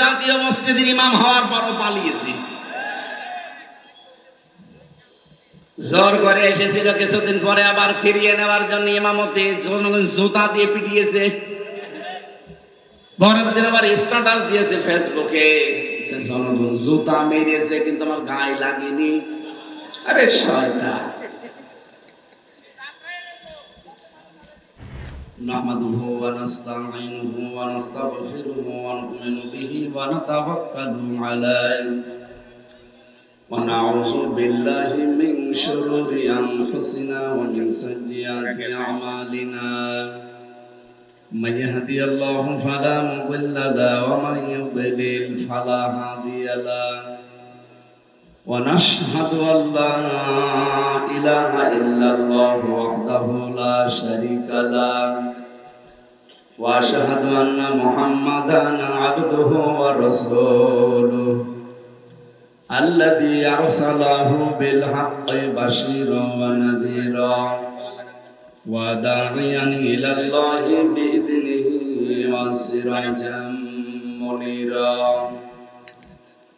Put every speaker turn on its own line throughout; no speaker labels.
জাতীয় মসজিদের ইমাম হওয়ার পরও পালিয়েছি। জোর করে এসেছিল, কিছুদিন পরে আবার ফিরিয়ে নেওয়ার জন্য ইমামতি জুতা দিয়ে পিটিয়েছে। পরের দিন আবার স্ট্যাটাস দিয়েছে ফেসবুকে যে জনগণ জুতা মেরেছে কিন্তু আমার গায়ে লাগেনি। আরে শয়তান। নাহমাদুহু ওয়া নাস্তাঈনুহু ওয়া নাস্তাগফিরুহু ওয়া নু'মিনু বিহি ওয়া নাতাওয়াক্কালু আলাইহি ওয়া নাউযু বিল্লাহি মিন শুরুরি আনফুসিনা ওয়া মিন সাইয়্যাতি আ'মালিনা। من يهدي الله فلا مضل له ومن يضلل فلا هادي له ونشهد أن لا إله إلا الله وحده لا شريك له وأشهد أن محمدا عبده ورسوله الذي أرسله بالحق بشيرا ونذيرا وداعيا إلى الله بإذنه وسراجا منيرا.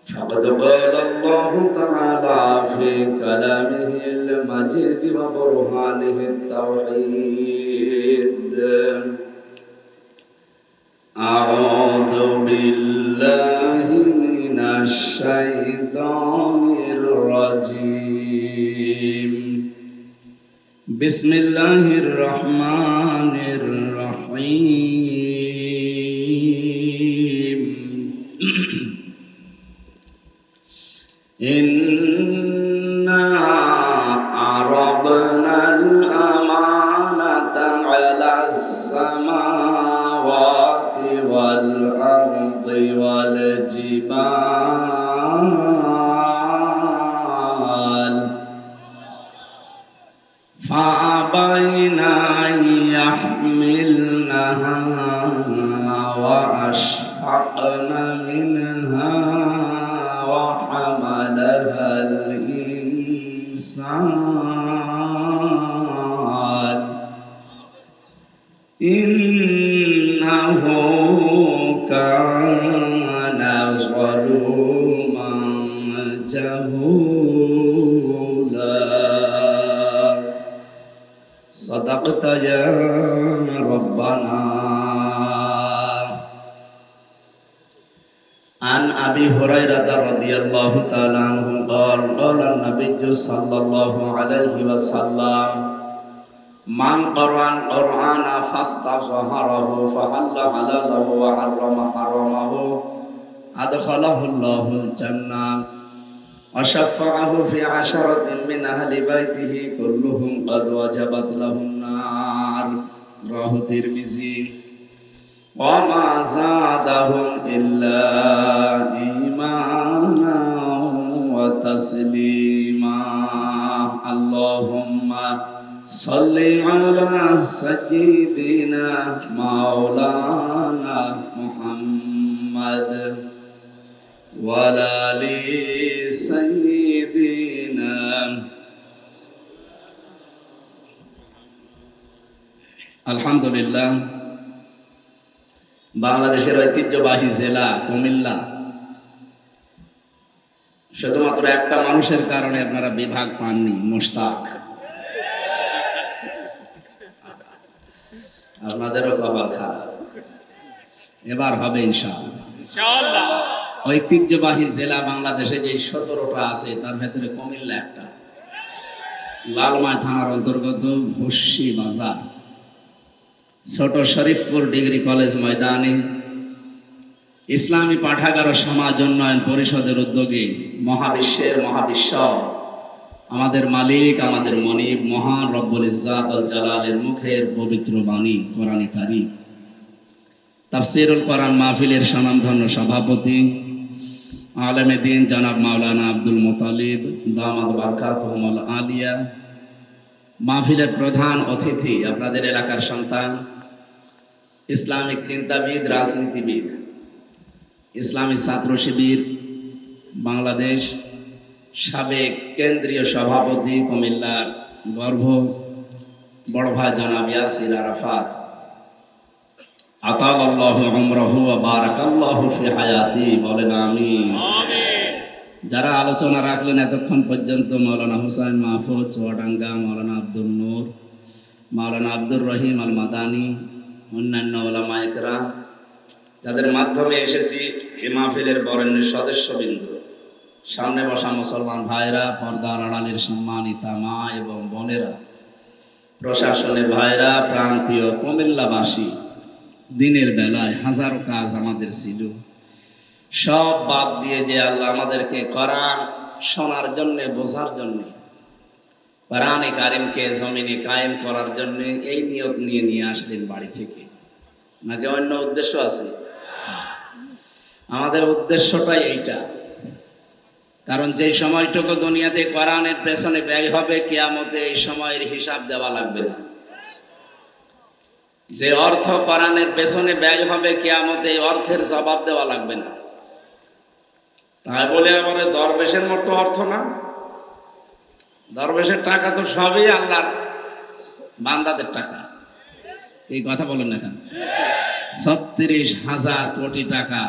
فقد قال الله تعالى في كلامه المجيد وبرهانه التوحيد: أعوذ بالله من الشيطان الرجيم. بسم الله الرحمن الرحيم. إنا عرضنا الأمانة على السماوات والأرض والجبال فأبين أن يحملنها وأشفقن منها وحملها الإنسان إنه كان ظلوما جهولا. صدقت يا ربنا. عن أبي هريرة رضي الله تعالى عنه قال قال النبي صلى الله عليه وسلم: من قرأ القرآن فاستظهره فحل حلاله وحرم حرمه أدخله الله الجنة وشفعه في 10 من أهل بيته كلهم قد وجبت له النار. رواه الترمذي. وما زادهم إلا إيمانا وتسليما. اللهم صل على سيدنا مولانا محمد وعلى آل سيدنا. আলহামদুলিল্লাহ, বাংলাদেশের ঐতিহ্যবাহী জেলা কুমিল্লা, শুধুমাত্র একটা মানুষের কারণে আপনারা বিভাগ পাননি, মুশতাক। আপনাদেরও কপাল খারাপ, এবার হবে ইনশাআল্লাহ। ঐতিহ্যবাহী জেলা বাংলাদেশে যে 17টা আছে তার ভেতরে কুমিল্লা একটা। লালমাই থানার অন্তর্গত ভস্যি বাজার, ছোট শরীফপুর ডিগ্রি কলেজ ময়দানে ইসলামী পাঠাগার ও সমাজ উন্নয়ন পরিষদের উদ্যোগে মহাবিশ্বের মহাবিশ্ব আমাদের মালিক, আমাদের মনিব মহান রব্বুল ইজ্জাত ওয়াল জালালের মুখের পবিত্র বাণী কোরআনে কারীম তাফসীরুল কোরআন মাহফিলের স্বনামধন্য সভাপতি আলেমে দ্বীন জনাব মাওলানা আব্দুল মুত্তালিব দামাত বারকাতুহুল আলিয়া, মাহফিলের প্রধান অতিথি আপনাদের এলাকার সন্তান, ইসলামিক চিন্তাবিদ, রাজনীতিবিদ, ইসলামী ছাত্র শিবির বাংলাদেশ সাবেক কেন্দ্রীয় সভাপতি, কুমিল্লার গর্ভ বড় ভাই জনাব ইয়াসির আরাফাত, আতালাল্লাহু উমরাহু ওয়া বারাকাল্লাহু ফি হায়াতি, বলেন আমিন। যারা আলোচনা রাখলেন এতক্ষণ পর্যন্ত, মাওলানা হুসাইন মাহফুজ চুয়াডাঙ্গা, মাওলানা আব্দুল নূর, মাওলানা আব্দুর রহিম আল মাদানী, অন্যান্য ওলামা ইকরাম, যাদের মাধ্যমে এসেছি এই মাহফিলের বরেণ্য সদস্যবৃন্দ, সামনে বসা মুসলমান ভাইরা, পর্দার আড়ালের সম্মানিতা মা এবং বোনেরা, প্রশাসনের ভাইরা, প্রাণপ্রিয় কুমিল্লাবাসী, দিনের বেলায় হাজারো কাজ আমাদের ছিল, সব বাদ দিয়ে যে আল্লাহ আমাদেরকে কোরআন শোনার জন্যে, বোঝার জন্যে, কোরআনে কারিমকে জমিনে কায়েম করার জন্যে এই নিয়ত নিয়ে আসলেন বাড়ি থেকে, নাকি অন্য উদ্দেশ্য আছে? আমাদের উদ্দেশ্যটাই এইটা। কারণ যে সময়টুকু দুনিয়াতে কোরআনের পেছনে ব্যয় হবে, কিয়ামতে এই সময়ের হিসাব দেওয়া লাগবে না। যে অর্থ কোরআনের পেছনে ব্যয় হবে, কিয়ামতে এই অর্থের জবাব দেওয়া লাগবে না। তাই বলে আবার দরবেশের মতো অর্থ না। দরবেশের টাকা তো সবই আল্লাহর বান্দাদের টাকা। এই কথা বলেন না কেন? 36,000 কোটি টাকা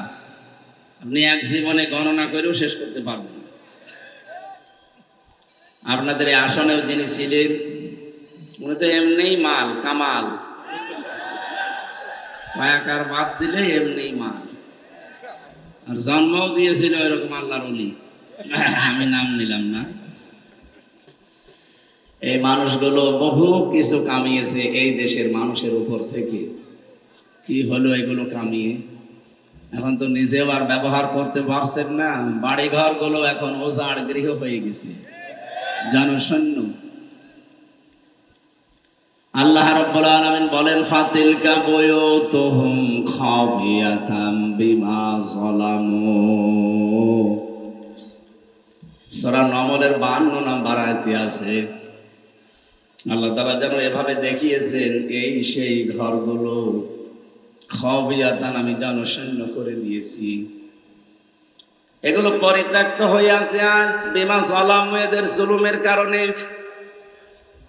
আপনি এক জীবনে গণনা করেও শেষ করতে পারবেন না। আপনাদের এই আসনেও যিনি ছিলেন, উনি তো এমনিই মাল, কামাল, মায়াকার বাদ দিলে এমনিই মাল। আর জন্মও দিয়েছিল এরকম আল্লাহর ওলি, আমি নাম নিলাম না। এই মানুষগুলো বহু কিছু কামিয়েছে এই দেশের মানুষের উপর থেকে। কি হলো এগুলো কামিয়ে? এখন তো নিজেও আর ব্যবহার করতে পারছেন না। বাড়িঘর গুলো এখন ওজাড় গৃহ হয়ে গেছে, জনশূন্য। আল্লাহ রাব্বুল আলামিন বলেন, ফাতিলকা বুয়ুতুহুম খাফিয়াতাম বিমা যালামু। সূরা নমলের 52 নম্বর আয়াতে আছে, আল্লাহ তাআলা যেন এভাবে দেখিয়েছেন এই সেই ঘরগুলো খাফিয়াতান, আমি জনশূন্য করে দিয়েছি। এগুলো পরিত্যক্ত হয়ে আছে আজ বিমা যালামু, এদের জুলুমের কারণে।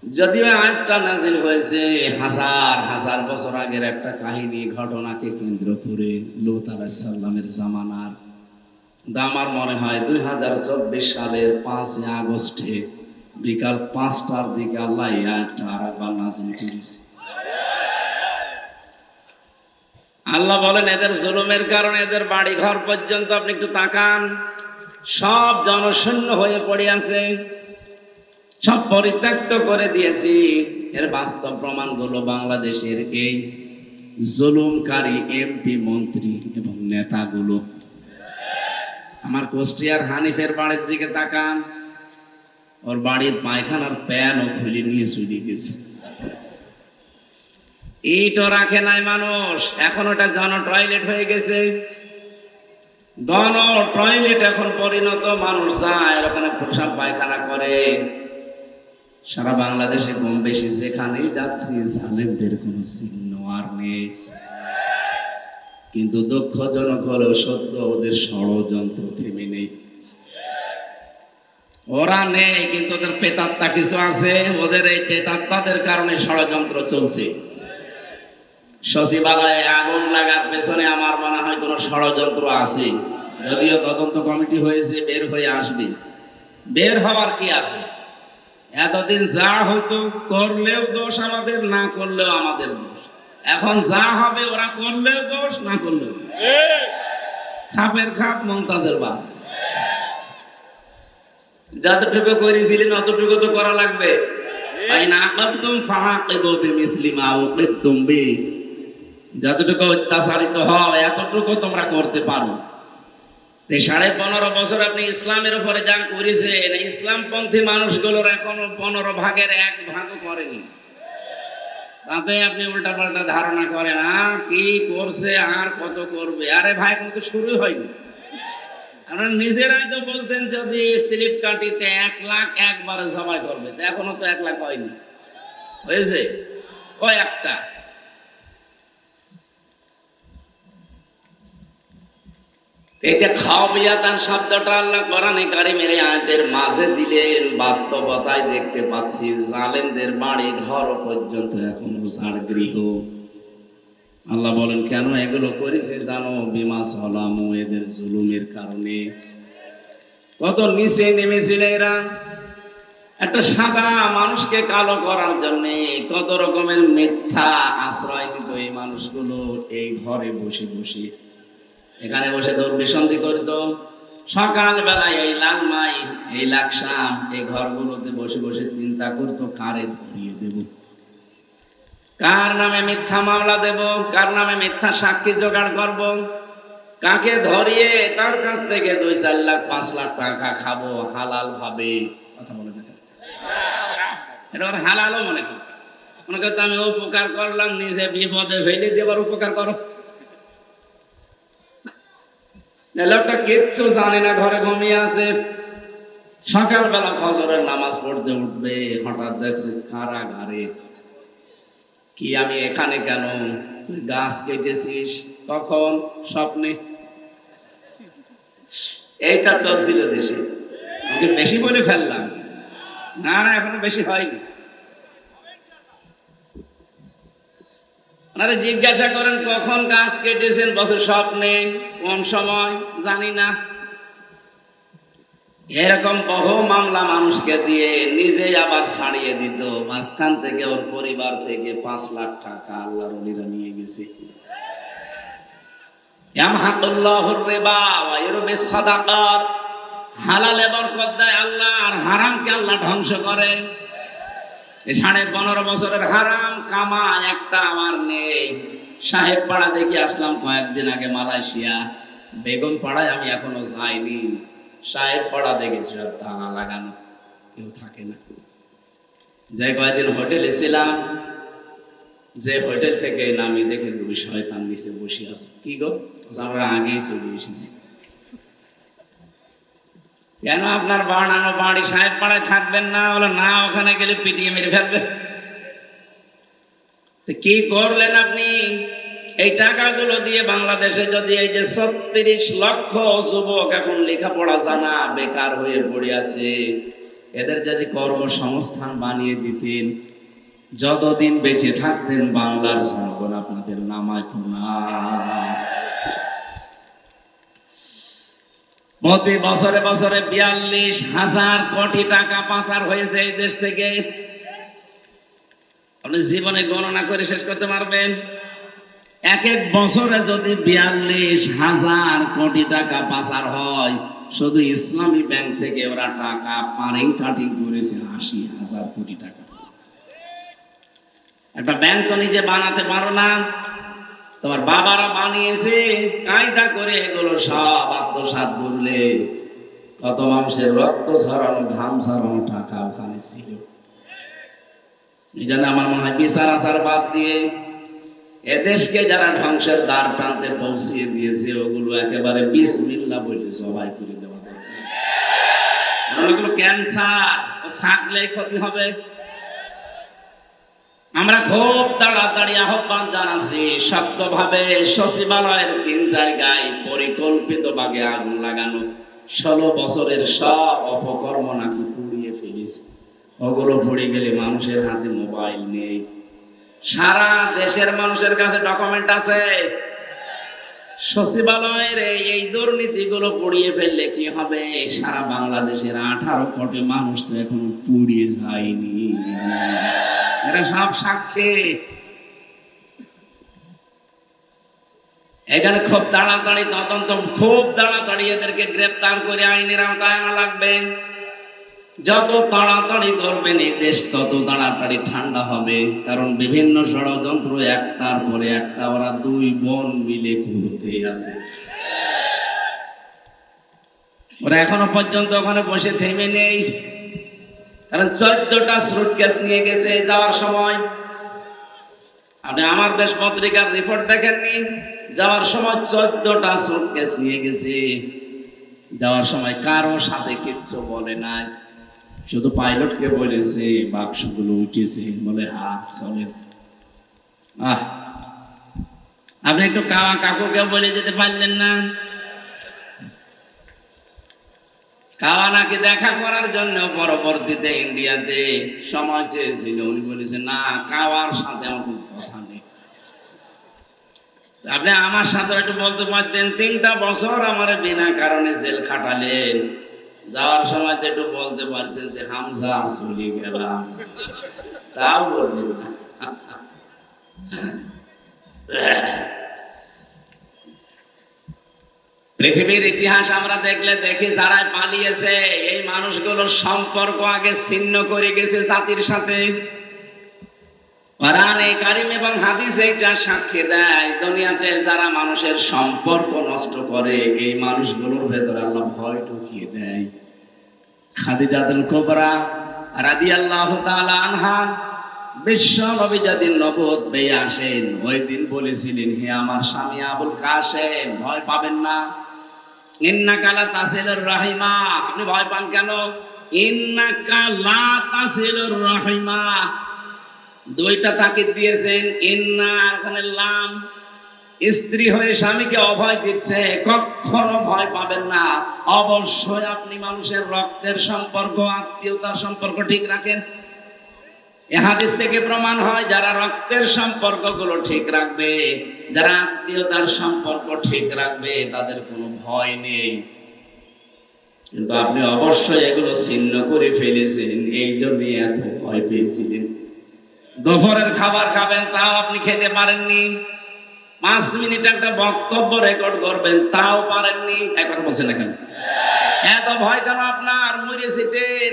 যদিও আয়াতটা নাজিল হয়েছে হাজার হাজার বছর আগের একটা কাহিনী, ঘটনাকে কেন্দ্র করে, লূত আলাইহিস সালামের জামানার। আমার মনে হয় 2024 সালের 5 আগস্টে বিকাল 5টার দিকে আল্লাহ এই আয়াতটা আরেকবার নাজিল করেছে। আল্লাহ বলেন, এদের জুলুমের কারণে এদের বাড়ি ঘর পর্যন্ত আপনি একটু তাকান, সব জনশূন্য হয়ে পড়ে আছে, সব পরিত্যক্ত করে দিয়েছি। এর বাস্তব প্রমাণগুলো বাংলাদেশের এই জুলুমকারী এমপি, মন্ত্রী এবং নেতাগুলো। আমার কুষ্টিয়ার হানিফের বাড়ির দিকে তাকান, ওর বাড়ির পায়খানার প্যানও খুলে নিয়ে চলে গেছে। ইটও রাখে নাই মানুষ, এখন ওটা জন টয়লেট হয়ে গেছে। গণ টয়লেট এখন পরিণত, মানুষ যায় ওখানে প্রসাব পায়খানা করে। সারা বাংলাদেশে কম বেশি যেখানেই যাচ্ছি জালেমদের কোনো চিহ্ন আর নেই। কিন্তু দুঃখজনক হলেও সত্য, ওদের ষড়যন্ত্র থেমে নেই। ওরা নেই, কিন্তু ওদের প্রেতাত্মা কিছু আছে। ওদের এই প্রেতাত্মাদের কারণে ষড়যন্ত্র চলছে। সচিবালয়ে আগুন লাগার পেছনে আমার মনে হয় কোনো ষড়যন্ত্র আছে। যদিও তদন্ত কমিটি হয়েছে, বের হয়ে আসবে। বের হওয়ার কি আছে? এতদিন যা হতো, করলেও দোষ আমাদের, না করলেও আমাদের দোষ। এখন যা হবে, ওরা করলেও দোষ, না করলেও। খাপের খাপ, মমতাজের বাপ। যতটুকু করেছিলেন অতটুকু তো করা লাগবে। যতটুকু অত্যাচারিত হয় এতটুকু তোমরা করতে পারো। 15.5 বছর আপনি ইসলামের উপরে যা করেছেন, ইসলামপন্থী মানুষগুলোর এখনো 15 ভাগের 1 ভাগও করেনি। তাতে আপনি উল্টা পাল্টা ধারণা করেন, কি করছে আর কত করবে। আরে ভাই, কিন্তু শুরু হয়নি। কারণ নিজেরাই তো বলতেন যদি স্লিপ কাটিতে 1 লাখ একবারে জবাই করবে, তো এখনো তো 1 লাখ হয়নি। হয়েছে ওই একটা। এটা খাওয়াবিয়াতান শব্দটা আল্লাহ কোরআনে কারিমের আয়াতের মাঝে দিলেন। বাস্তবতায় দেখতে পাচ্ছি জালেমদের বাড়ি ঘর পর্যন্ত এখন উজাড় গৃহ। আল্লাহ বলেন কেন এগুলো করেছে জানো? বিমা সালামু, এদের জুলুমের কারণে। কত নিচে নেমেছিল এরা, একটা সাদা মানুষকে কালো করার জন্য কত রকমের মিথ্যা আশ্রয় দিত এই মানুষগুলো। এই ঘরে বসে বসে, এখানে বসে দুর্বিসন্ধি করতো। সকালবেলায় এই লালমাই, এই লাকসাম, এই ঘরগুলোতে বসে বসে চিন্তা করতো কারে ধরিয়ে দেব, কার নামে মিথ্যা মামলা দেব, কার নামে মিথ্যা সাক্ষী জোগাড় করব, কাকে ধরিয়ে তার কাছ থেকে 2-4 লাখ 5 লাখ টাকা খাবো হালাল ভাবে। কথা বলে না, এটা ওর হালালও মনে করতো। মনে করতো আমি উপকার করলাম, নিজে বিপদে ফেলে দেবার উপকার করো। লোকটা কিচ্ছু জানে না, ঘরে ঘুমিয়ে আছে। সকালবেলা ফজরের নামাজ পড়তে উঠবে, হঠাৎ দেখছে কারাগারে। কি আমি এখানে কেন? তুই গাছ কেটেছিস কখন? স্বপ্নে। এইটা চলছিল দেশে। আমাকে বেশি বলে ফেললাম? না না, এখনো বেশি হয়নি। ওনারা জিজ্ঞাসা করেন কখন গাছ কেটেছেন, বছর স্বপ্নে। কোন সময় জানি না। এরকম বহু মামলা মানুষকে দিয়ে নিজে আবার ছাড়িয়ে দিত। মাঝখান থেকে ওর পরিবার থেকে 5 লাখ টাকা আল্লাহর ওলিরা নিয়ে গেছে। ইয়ামহাকুল্লাহুর রিবা ওয়া ইউরবিস সাদাকাত। হালালে বরকত দেয় আল্লাহ, আর হারামকে আল্লাহ ধ্বংস করে। এই 15.5 বছরের হারাম কামা একটা আমার নেই। সাহেব পাড়া দেখে আসলাম কয়েকদিন আগে মালয়েশিয়া। বেগম পাড়ায় আমি এখনো যাইনি। সাহেব পাড়া দেখেছি সব তালা লাগানো, কেউ থাকে না। যে কয়েকদিন হোটেলে ছিলাম, যে হোটেল থেকে নামি দেখে 2 শয়তান নিচে বসে আছে। কি গো? আমরা আগেই চলে এসেছি। কেন আপনার বানানো বাড়ি সাহেব পাড়ায় থাকবেন না? বলে না, ওখানে গেলে পিটিয়ে মেরে ফেলবে। কি করলেন আপনি? এই টাকাগুলো দিয়ে বাংলাদেশে যদি এই যে 36 লক্ষ যুবক এখন লেখাপড়া জানা বেকার হয়ে পড়ে আছে, এদের যদি কর্মসংস্থান বানিয়ে দিতেন, যতদিন বেঁচে থাকতেন বাংলার জনগণ আপনাদের নামাইতো না। প্রতি বছরে বছরে 42,000 কোটি টাকা পাচার হয়েছে এই দেশ থেকে। আপনি জীবনে গণনা করে শেষ করতে পারবেন? এক বছরে যদি 42,000 কোটি টাকা পাচার হয়, শুধু ইসলামী ব্যাংক থেকে ওরা টাকা পারিং কাটিং করেছে 80,000 কোটি টাকা। একটা ব্যাংক তো নিজে বানাতে পারো না, তোমার বাবারা বানিয়েছে কায়দা করে। এগুলো সব আত্মসাৎ করলে কত মানুষের রক্ত ছড়ানো, ঘাম ছড়ানো টাকা ওখানে ছিল। এই জন্য আমার মনে হয় বিচার আচার বাদ দিয়ে এদেশকে যারা ধ্বংসের দ্বার প্রান্তে পৌঁছিয়ে দিয়েছে, ওগুলো একেবারে বিসমিল্লাহ বলে জবাই করে দেওয়া দরকার। ওগুলো ক্যান্সার, ও থাকলে ক্ষতি হবে। আমরা খুব তাড়াতাড়ি আহ্বান জানাচ্ছি শক্তভাবে সচিবালয়ের 3 জায়গায় পরিকল্পিত ভাবে আগুন লাগানো। 16 বছরের সব অপকর্ম নাকি পুড়িয়ে ফেলেছে। ওগুলো পুড়ে গেলে মানুষের হাতে মোবাইল নেই। সারা দেশের মানুষের কাছে ডকুমেন্ট আছে। সচিবালয়ের এই দুর্নীতিগুলো পুড়িয়ে ফেললে কি হবে? সারা বাংলাদেশের 18 কোটি মানুষ তো এখনো পুড়িয়ে যায়নি। এরা সব সাক্ষী। এখানে খুব তাড়াতাড়ি তদন্ত, খুব তাড়াতাড়ি এদেরকে গ্রেপ্তার করে আইনের আওতায় আনা লাগবে। যত তাড়াতাড়ি করবেন এই দেশ তত তাড়াতাড়ি ঠান্ডা হবে। কারণ বিভিন্ন ষড়যন্ত্র একটার পরে একটা ওরা 2 বোন মিলে ঘুরতে আছে। ওরা এখনো পর্যন্ত ওখানে বসে থেমে নেই। কারণ 14টা সুটকেস নিয়ে গেছে যাওয়ার সময়। আপনি আমার দেশ পত্রিকার রিপোর্ট দেখেননি? যাওয়ার সময় 14টা সুটকেস নিয়ে গেছে। যাওয়ার সময় কারো সাথে কিচ্ছু বলে নাই, শুধু পাইলটকে বলেছে বাক্সগুলো উঠেছে, বলে হ্যাঁ চলে। আপনি একটু কাওয়া কাকুকে বলে যেতে পারলেন না? কাওয়া নাকি দেখা করার জন্য পরবর্তীতে ইন্ডিয়াতে সময় চেয়েছিল। উনি বলেছে না, কাওয়ার সাথে আমার কোনো কথা নেই। আপনি আমার সাথে একটু বলতে পারতেন 3টা বছর আমার বিনা কারণে জেল খাটালেন, যাওয়ার সময় তো একটু বলতে পারতেন যে হামজা চলে গেলাম, তাও বললেন না। পৃথিবীর ইতিহাস আমরা দেখলে দেখি যারা পালিয়েছে এই মানুষগুলোর সম্পর্ক আগে ছিন্ন করে গেছে জাতির সাথে। কোরআনে কারিম এবং হাদিস এটা সাক্ষী দেয়, দুনিয়াতে যারা মানুষের সম্পর্ক নষ্ট করে এই মানুষগুলোর ভেতরে আল্লাহ ভয় ঢুকিয়ে দেয়। খাদিজাতুল কুবরা রাদিয়াল্লাহু তাআলা আনহা বিশ্ব নবী যেদিন নবুয়ত পেয়ে আসেন ওই দিন বলেছিলেন, হে আমার স্বামী আবুল কাসেম, ভয় পাবেন না। ইন্নাকা লা তাসিলুর রাহিমা, আপনি ভয় পান কেন? ইন্নাকা লা তাসিলুর রাহিমা, দুইটা তাকিদ দিয়েছেন, ইন্না আর ওখানে লাম। স্ত্রী হয়ে স্বামীকে অভয় দিচ্ছে, কখনো ভয় পাবেন না। অবশ্যই আপনি মানুষের রক্তের সম্পর্ক, আত্মীয়তার সম্পর্ক ঠিক রাখেন। এই হাদিস থেকে প্রমাণ হয় যারা রক্তের সম্পর্কগুলো ঠিক রাখবে, যারা আত্মীয়তার সম্পর্ক ঠিক রাখবে, তাদের কোনো ভয় নেই। কিন্তু আপনি অবশ্যই এগুলো ছিন্ন করে ফেলেছেন, এই জন্যই এত ভয় পেয়েছিলেন। দুপুরের খাবার খাবেন, তাও আপনি খেতে পারেননি। 5 মিনিট একটা বক্তব্য রেকর্ড করবেন, তাও পারেননি। এক কথা বলছেন না কেন? এত ভয় কেন আপনার? মরেছিলেন,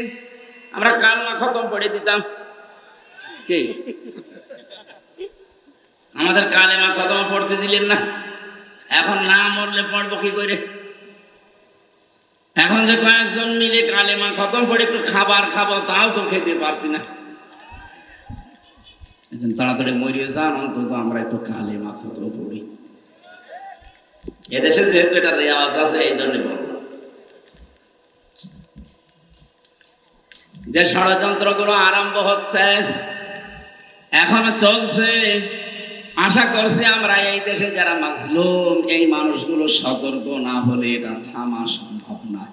আমরা কালমা খতম পড়ে দিতাম। কি আমাদের কালেমা খতম পড়তে দিলেন না? এখন না মরলে পড়বো কি করে? এখন যে কয়েকজন মিলে কালেমা খতম পড়ে একটু খাবার খাবো, তাও তো খেতে পারছি না। একজন তাড়াতাড়ি মরিয়ে যান, অন্তত আমরা একটু কালেমা খতম পড়ি। এদেশে যেহেতু এটা রেওয়াজ আছে, এই জন্য বললাম। যে ষড়যন্ত্রগুলো আরম্ভ হচ্ছে, এখনো চলছে, আশা করছি আমরা এই দেশে যারা মাজলুম এই মানুষগুলো সতর্ক না হলে এটা থামা সম্ভব না।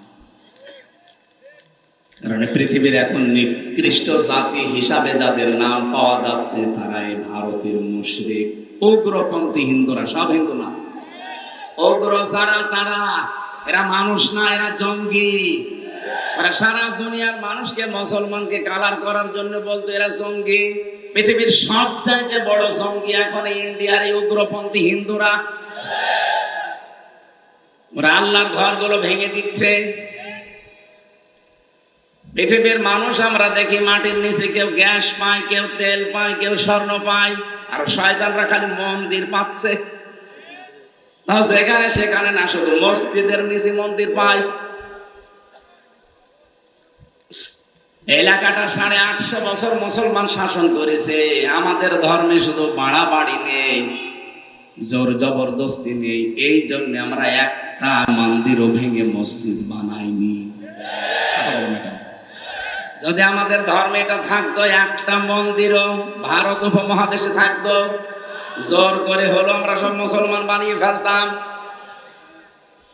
কারণ পৃথিবীর এখন নিকৃষ্ট জাতি হিসাবে যাদের নাম পাওয়া যাচ্ছে তারা এই ভারতের মুশরিক উগ্রপন্থী হিন্দুরা। সব হিন্দু না, উগ্র যারা তারা, এরা মানুষ না, এরা জঙ্গি। ওরা সারা দুনিয়ার মানুষকে মুসলমানকে কালার করার জন্য বলতো এরা জঙ্গি। পৃথিবীর সব চাইতে বড় জঙ্গি এখন ইন্ডিয়ার এই উগ্রপন্থী হিন্দুরা। ওরা আল্লাহর ঘরগুলো ভেঙে দিচ্ছে। পৃথিবীর মানুষ আমরা দেখি মাটির নিচে কেউ গ্যাস পায়, কেউ তেল পায়, কেউ স্বর্ণ পায়, আর শয়তানরা খালি মন্দির পাচ্ছে। তাও যেখানে সেখানে না, শুধু মসজিদের নিচে মন্দির পায়। এলাকাটা 850 বছর মুসলমান শাসন করেছে। আমাদের ধর্মে শুধু বাড়াবাড়ি নেই, জোর জবরদস্তি নেই, এই জন্য আমরা একটা মন্দিরও ভেঙে মসজিদ বানাইনি। যদি আমাদের ধর্মে এটা থাকতো, একটা মন্দিরও ভারত উপমহাদেশে থাকতো, জোর করে হলো আমরা সব মুসলমান বানিয়ে ফেলতাম।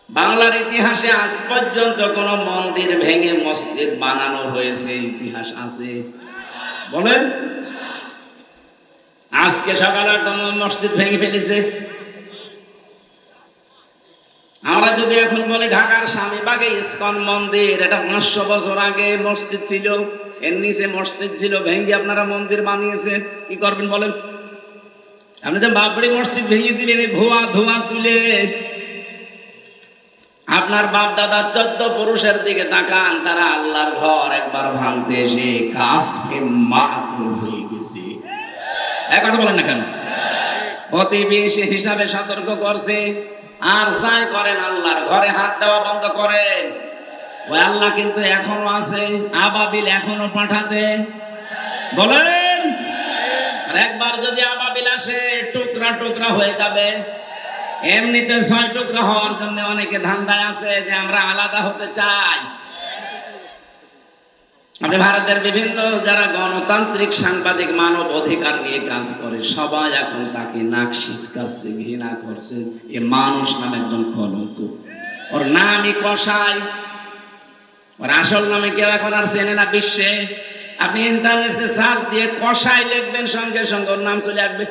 বাংলার ইতিহাসে আজ পর্যন্ত কোন মন্দির ভেঙে মসজিদ বানানো হয়েছে ইতিহাস আছে? বলেন। আজকে সকালে একটা মসজিদ ভেঙে ফেলেছে। আমরা যদি এখন বলি ঢাকার স্বামীবাগে ইসকন মন্দির, এটা 500 বছর আগে মসজিদ ছিল, এর নিচে মসজিদ ছিল, ভেঙে আপনারা মন্দির বানিয়েছেন, কি করবেন বলেন? আপনি যে বাবরি মসজিদ ভেঙে দিলেন এই ধোয়া ধোয়া তুলে। আপনার বাপ দাদা 14 পুরুষের দিকে তাকান, তারা আল্লাহর ঘর একবার ভাঙতে এসে কাসফে মাকুল হয়ে গেছে। এক কথা বলেন না কেন? প্রতিবেশী হিসাবে সতর্ক করছে। আর যাই করেন আল্লাহর ঘরে হাত দেওয়া বন্ধ করেন। ওই আল্লাহ কিন্তু এখনো আছে, আবাবিল এখনো পাঠাতে বলেন। আর একবার যদি আবাবিল আসে টুকরা টুকরা হয়ে যাবে। এমনিতে 6 টুকরা হওয়ার জন্য অনেকে ধান্দায় আছে যে আমরা আলাদা হতে চাই। আপনি ভারতের বিভিন্ন যারা গণতান্ত্রিক সাংবাদিক মানব অধিকার নিয়ে কাজ করে সবাই এখন তাকে নাক সিটকাচ্ছে, ঘৃণা করছে। এ মানুষ নামে একজন কলঙ্ক, ওর নামই কসাই, ওর আসল নামে কেউ এখন আর চেনে না বিশ্বে। আপনি ইন্টারনেটে সার্চ দিয়ে কসাই লিখবেন, সঙ্গে সঙ্গে ওর নাম চলে আসবে।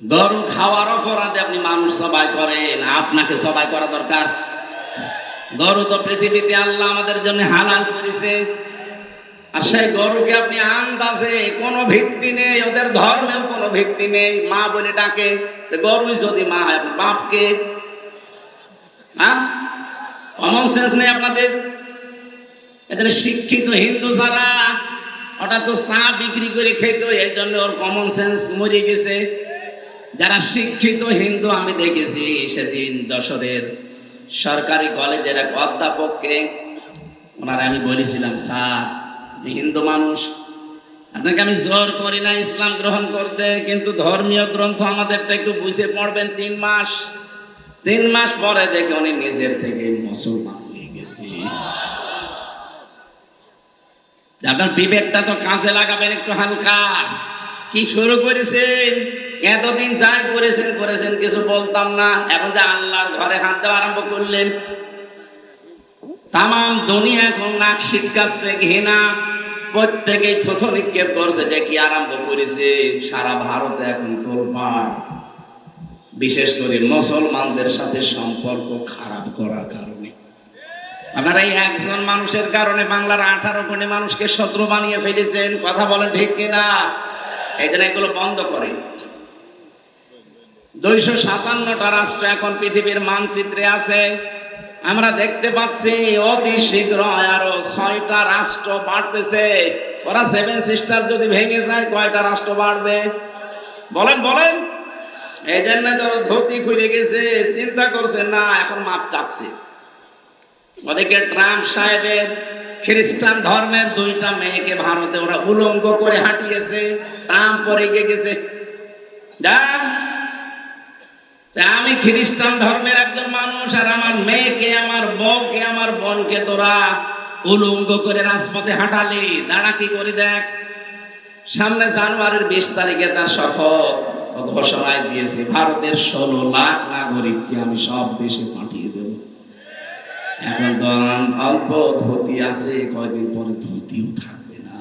গরু খাওয়ার অপরাধে আপনি মানুষ জবাই করেন, আপনাকে জবাই করা দরকার। গরু তো পৃথিবীতে আল্লাহ আমাদের জন্য হালাল করেছে, আর সেই গরুকে আপনি আন্দাজে কোনো ভিত্তি নেই, ওদের ধর্মেও কোনো ভিত্তি নেই, মা বলে ডাকে। গরুই যদি মা হয়, আপনার বাপকে? হ্যাঁ, কমন সেন্স নেই আপনাদের। এদের শিক্ষিত হিন্দু যারা, ওটা তো চা বিক্রি করে খেত, এই জন্য ওর কমন সেন্স মরে গেছে। যারা শিক্ষিত হিন্দু আমি দেখেছি, সেদিন যশোরের সরকারি কলেজের এক অধ্যাপককে, ওনারা আমি বলেছিলাম, স্যার হিন্দু মানুষ, আপনাকে আমি জোর করি না ইসলাম গ্রহণ করতে, কিন্তু ধর্মীয় গ্রন্থ আমাদেরটা একটু বুঝে পড়বেন। 3 মাস পরে দেখে উনি নিজের থেকে মুসলমান হয়ে গেছে। আপনার বিবেকটা তো কাজে লাগাবেন একটু হালকা। কি শুরু করেছেন? এতদিন যাই করেছেন কিছু বলতাম না, এখন যে আল্লাহর ঘরে হাত দেওয়া আরম্ভ করলেন, তাম দুনিয়া এখন নাক ছিটকাচ্ছে, ঘৃণা প্রত্যেকেই থুথু নিক্ষেপ করছে, যে কি আরম্ভ করেছে। সারা ভারতে এখন তোলপাড়, বিশেষ করে মুসলমানদের সাথে সম্পর্ক খারাপ করার কারণে। আপনারা এই একজন মানুষের কারণে বাংলার 18 কোটি মানুষকে শত্রু বানিয়ে ফেলেছেন। কথা বলেন ঠিক কিনা? এই জন্য এগুলো বন্ধ করেন। 257টা রাষ্ট্র এখন পৃথিবীর মানচিত্রে আছে। আমরা দেখতে পাচ্ছি অতি শীঘ্র আরো 6টা রাষ্ট্র বাড়তেছে। ওরা 7 সিস্টার যদি ভেঙে যায়, কয়টা রাষ্ট্র বাড়বে? বলেন। এই জন্য তো ধুতি খুলে গেছে, চিন্তা করছে না, এখন মাপ চাচ্ছে। ওদিকে ট্রাম্প সাহেবের খ্রিস্টান ধর্মের 2টা মেয়েকে ভারতে ওরা উলঙ্গ করে হাঁটিয়েছে, ট্রাম্প পরে গেছে। আমি খ্রিস্টান ধর্মের একজন মানুষ, আর আমার মেয়েকে, আমার বউকে, আমার বোনকে তোরা উলঙ্গ করে রাজপথে হাঁটালি, দাঁড়া কি করে দেখ। সামনে জানুয়ারির 20 তারিখে তার শপথ ঘোষণায় দিয়েছে, ভারতের 16 লাখ নাগরিককে আমি সব দেশে পাঠিয়ে দেব। এখন তো অল্প ধুতি আছে, কয়দিন পরে ধুতিও থাকবে না।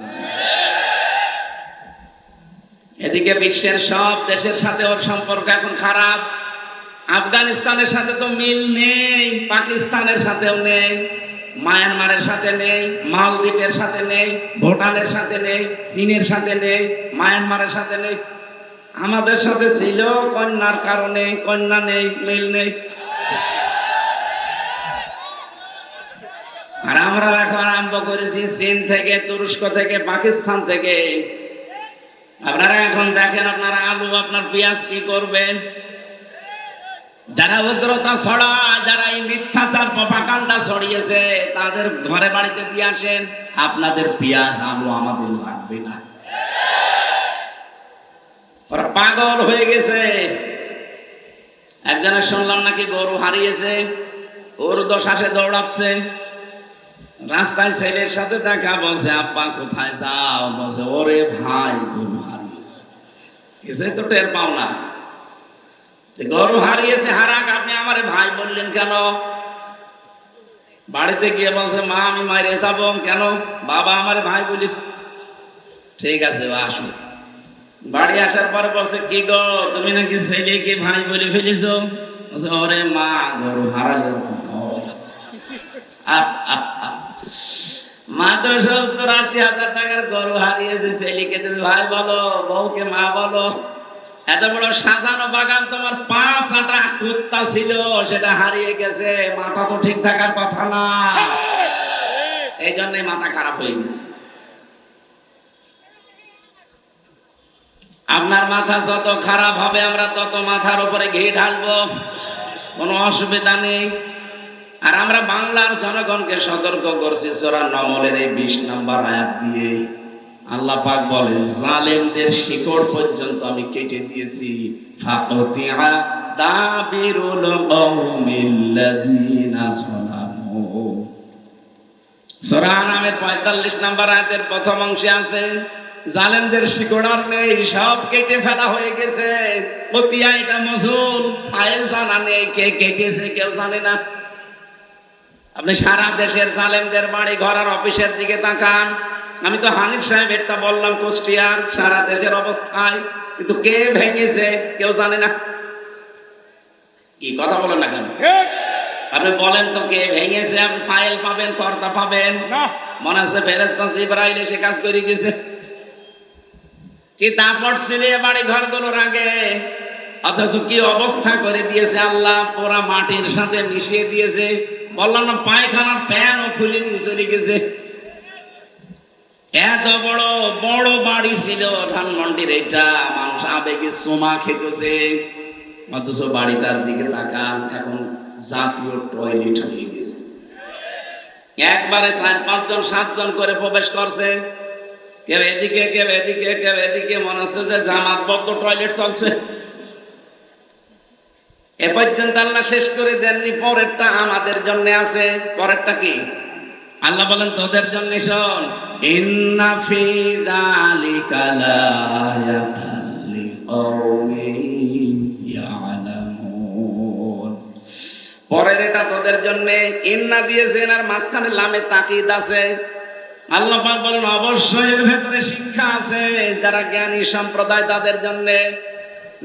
এদিকে বিশ্বের সব দেশের সাথে ওর সম্পর্ক এখন খারাপ। আফগানিস্তানের সাথে তো মিল নেই, পাকিস্তানের সাথেও নেই, মায়ানমারের সাথে নেই, মালদ্বীপের সাথে নেই, ভুটানের সাথে নেই, চীনের সাথে নেই, মায়ানমারের সাথে নেই। আমাদের সাথে ছিল, কন্যার কারণে কন্যা নেই, মিল নেই। আর আমরা এখন আরম্ভ করেছি চীন থেকে, তুরস্ক থেকে, পাকিস্তান থেকে। আপনারা এখন দেখেন, আপনারা আলু, আপনার পেঁয়াজ কি করবেন? যারা উগ্রতা ছড়ায়, যারা এই মিথ্যাচার প্রপাগান্ডা ছড়িয়েছে, তাদের ঘরে বাড়িতে দিয়ে আসেন। আপনাদের পেঁয়াজ আলু আমাদের লাগবে না। ওরা পাগল হয়ে গেছে। একজনের শুনলাম নাকি গরু হারিয়েছে, ওর দশাসে দৌড়াচ্ছে। রাস্তায় ছেলের সাথে দেখা, বলছে আব্বা কোথায় যাও? বলছে ওরে ভাই গরু হারিয়েছে। এসে তো টের পাও না, গরু হারিয়েছে, হারাক, আপনি আমারে ভাই বললেন কেন? বাড়িতে গিয়ে বলছে মা আমি মাইরে যাবো কেন? বাবা আমারে ভাই বলিস। ঠিক আছে আসো। বাড়ি আসার পরে বলছে কি গো, তুমি নাকি ছেলেকে ভাই বলে ফেলিস? বলছে ওরে মা গরু হারালে। মাত্র 70-80 হাজার টাকার গরু হারিয়েছে, ছেলেকে তুমি ভাই বলো, বউকে মা বলো। এত বড় সাজানো বাগান, তোমার 5টা কুত্তা ছিল, সেটা হারিয়ে গেছে। মাথা তো ঠিক থাকার কথা না, এই জন্যই মাথা খারাপ হয়ে গেছে। আপনার মাথা যত খারাপ হবে, আমরা তত মাথার উপরে ঘি ঢালবো, কোনো অসুবিধা নেই। আর আমরা বাংলার জনগণকে সতর্ক করছি সূরা নমলের এই 20 নম্বর আয়াত দিয়ে। আল্লাহ পাক বলে জালেমদের শিকড় পর্যন্ত আমি কেটে দিয়েছি। ফাকতিয়া দাবিরুল কওমিল্লাযিনা যালামু। সূরা আনামের 45 নম্বর আয়াতের প্রথম অংশে আছে জালেমদের শিকড় আর নেই, সব কেটে ফেলা হয়ে গেছে। কতিয়া এটা মজুল, ফাইল জানা নেই, কে কেটেছে কেউ জানে না। আপনি সারা দেশের জালেমদের বাড়ি ঘর আর অফিসের দিকে তাকান, আমি তো হানিফ সাহেবেরটা বললাম কুষ্টিয়ার, সারা দেশের অবস্থায়, কিন্তু কে ভেঙেছে কেউ জানে না। কি কথা বলেন না কেন? আপনি বলেন তো কে ভেঙেছে? আপনি ফাইল পাবেন, কর্তা পাবেন না। মনে হচ্ছে ফেরেশতা জিবরাইল এসে কাজ করে গেছে। কিতাব পড়ছিল বাড়ি ঘরগুলোর আগে, অথচ কি অবস্থা করে দিয়েছে আল্লাহ, পোড়া মাটির সাথে মিশিয়ে দিয়েছে। বললাম না, পায়খানার প্যানও খুলে নিয়ে চলে গেছে। এত বড় বড় বাড়ি ছিল ধানমন্ডির, এটা মানুষ আবেগে সোমা খেতেছে, অথচ বাড়িটার দিকে তাকান, এখন জাতীয় টয়লেট হয়ে গেছে। একবারে 4-5 জন 7 জন করে প্রবেশ করছে, কেউ এদিকে কেউ এদিকে কেউ এদিকে, মনে হচ্ছে যে জামাতবদ্ধ টয়লেট চলছে। এ পর্যন্ত আল্লাহ শেষ করে দেননি, পরেরটা আমাদের জন্য আছে। পরেরটা কি? আল্লাহ বলেন তোদের জন্য শোন, ইন্না ফি যালিকা লায়াতাল লিকাউমিন ইয়ালামুন। পরের এটা তোদের জন্য, ইন্না দিয়েছেন আর মাঝখানে লামে তাকিদ আছে। আল্লাহ পাক বলেন অবশ্যই এর ভেতরে শিক্ষা আছে যারা জ্ঞানী সম্প্রদায় তাদের জন্য।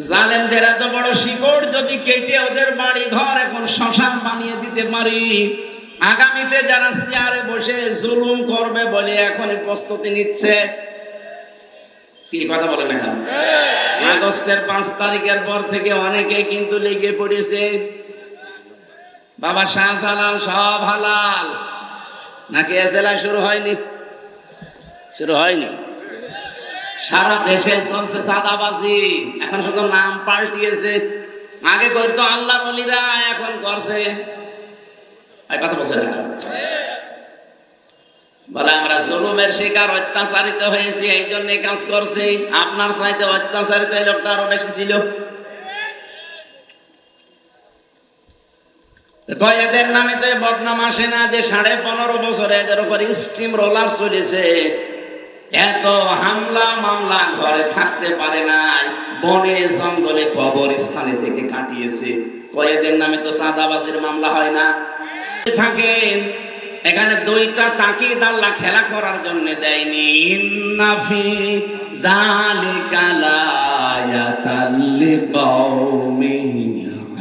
জালেমদের এত বড় শিকড় যদি কেটে ওদের বাড়ি ঘর এখন শ্মশান বানিয়ে দিতে পারি, আগামীতে যারা চেয়ারে বসে জুলুম করবে বলে এখনই প্রস্তুতি নিচ্ছে। কি কথা বলেন না? আগস্টের 5 তারিখের পর থেকে অনেকে কিন্তু লেগে পড়েছে, বাবা শাহজালাল সব হালাল নাকি? এজেলা শুরু হয়নি? শুরু হয়নি। সারা দেশে চলছে চাঁদাবাজি, এখন শুধু নাম পাল্টিয়েছে। আগে করতো আল্লাহর ওলিরা, এখন করছে। কথা বলছে না? বলে আমরা জুলুমের শিকার, অত্যাচারিত হয়েছি, এই জন্য কাজ করছি। আপনার চাইতে অত্যাচারিত এই লোকটা আরো বেশি ছিল। এদের নামে তো বদনাম আসে না যে 15.5 বছরে এদের উপর স্টিম রোলার চলেছে, এত হামলা মামলা, ঘরে থাকতে পারে নাই, বনে জঙ্গলে কবরস্থানে থেকে কাটিয়েছে। কয়েদের নামে তো চাঁদাবাজির মামলা হয় না। থাকেন এখানে 2টা তাকিদ আল্লাহ খেলা করার জন্য দেয়নি। ইন্না ফি যালিকা লায়াতাল লিকাউমিন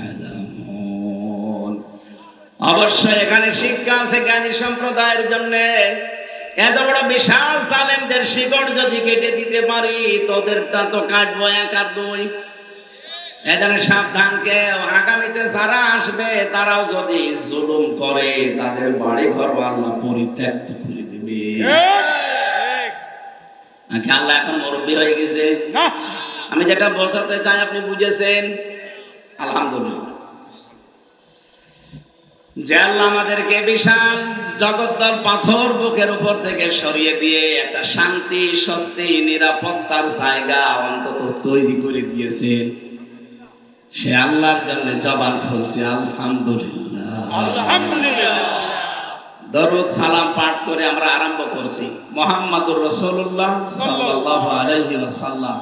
ইয়ালামুন। অবশ্যই এখানে শিক্ষা আছে জ্ঞানী সম্প্রদায়ের জন্য। এত বড় বিশাল জালেমদের শিকড় যদি কেটে দিতে পারি, তোদেরটা তো কাটবো 1 আর 2। এখানে সাবধানকে, আগামীতে যারা আসবে তারাও যদি জুলুম করে তাদের বাড়ি ঘর আল্লাহ পরিত্যক্ত করে দেবে। নাকি আল্লাহ এখন মুরব্বী হয়ে গেছে? আমি যেটা বোঝাতে চাই আপনি বুঝেছেন, আলহামদুলিল্লাহ। যে আল্লাহ আমাদেরকে বিশাল জগদ্দল পাথর বুকের উপর থেকে সরিয়ে দিয়ে একটা শান্তি, স্বস্তি, নিরাপত্তার জায়গা অন্তত তৈরি করে দিয়েছেন, সে আল্লাহর জন্য জবান খুলছে আলহামদুলিল্লাহ। আলহামদুলিল্লাহ। দরুদ সালাম পাঠ করে আমরা আরম্ভ করছি। মুহাম্মাদুর রাসূলুল্লাহ সাল্লাল্লাহু আলাইহি ওয়াসাল্লাম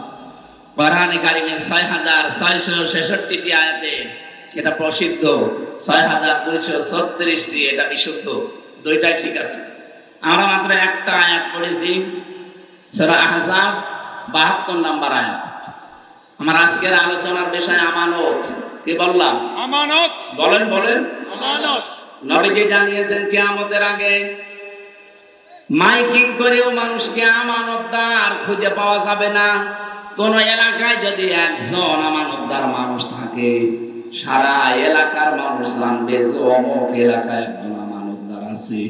কোরআনে কারিমের 6666টি আয়াতে এটা প্রসিদ্ধ, 6236টি এটা বিশুদ্ধ, 2টাই ঠিক আছে। আমরা মাত্র একটা আয়াত পড়েছি, সূরা আহজাব 72 নম্বর আয়াত। আমার আজকের আলোচনার বিষয় আমানত। কি বললাম? আমানত। বলেন বলেন। আমানত। নবীজি জানিয়েছেন কিয়ামতের আগে মাইকিং করেও মানুষকে আমানতদার খুঁজে পাওয়া যাবে না। কোন এলাকায় যদি একজন আমানতদার মানুষ থাকে, সারা এলাকার মানুষ জানবে যে অমুক এলাকায় একজন আমানতদার আছে।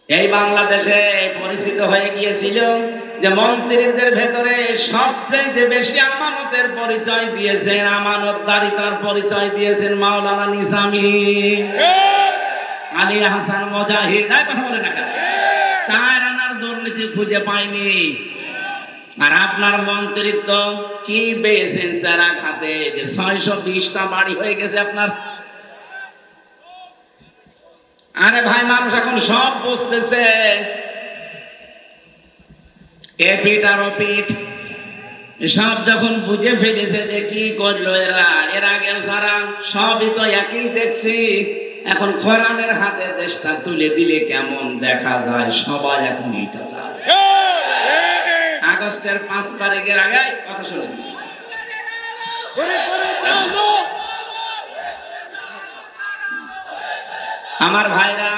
এই বাংলাদেশে পরিচিত হয়ে গিয়েছিল যে মন্ত্রীদের ভেতরে সবচেয়ে বেশি আমানতের পরিচয় দিয়েছেন, আমানতদারিতার পরিচয় দিয়েছেন মাওলানা নিজামী, আলী হাসান মুজাহিদ। কথা বলে না কেন? 4 আনার দুর্নীতি খুঁজে পায়নি। আর আপনার মন্ত্রিত্ব কি পেয়েছেন সারা খাতে, যে 620টা বাড়ি হয়ে গেছে আপনার। আরে ভাই, মানুষ এখন সব বুঝতেছে। এপিট আর ওপিট সব যখন বুঝে ফেলেছে যে কি করলো এরা, এর আগে সারা সবই তো একই দেখছি। এখন কোরআনের হাতে দেশটা তুলে দিলে কেমন দেখা যায়, সবাই এখন এটা চায়। আগস্টের 5 তারিখের আগে কথা শুনেন, আমার ভাইরা,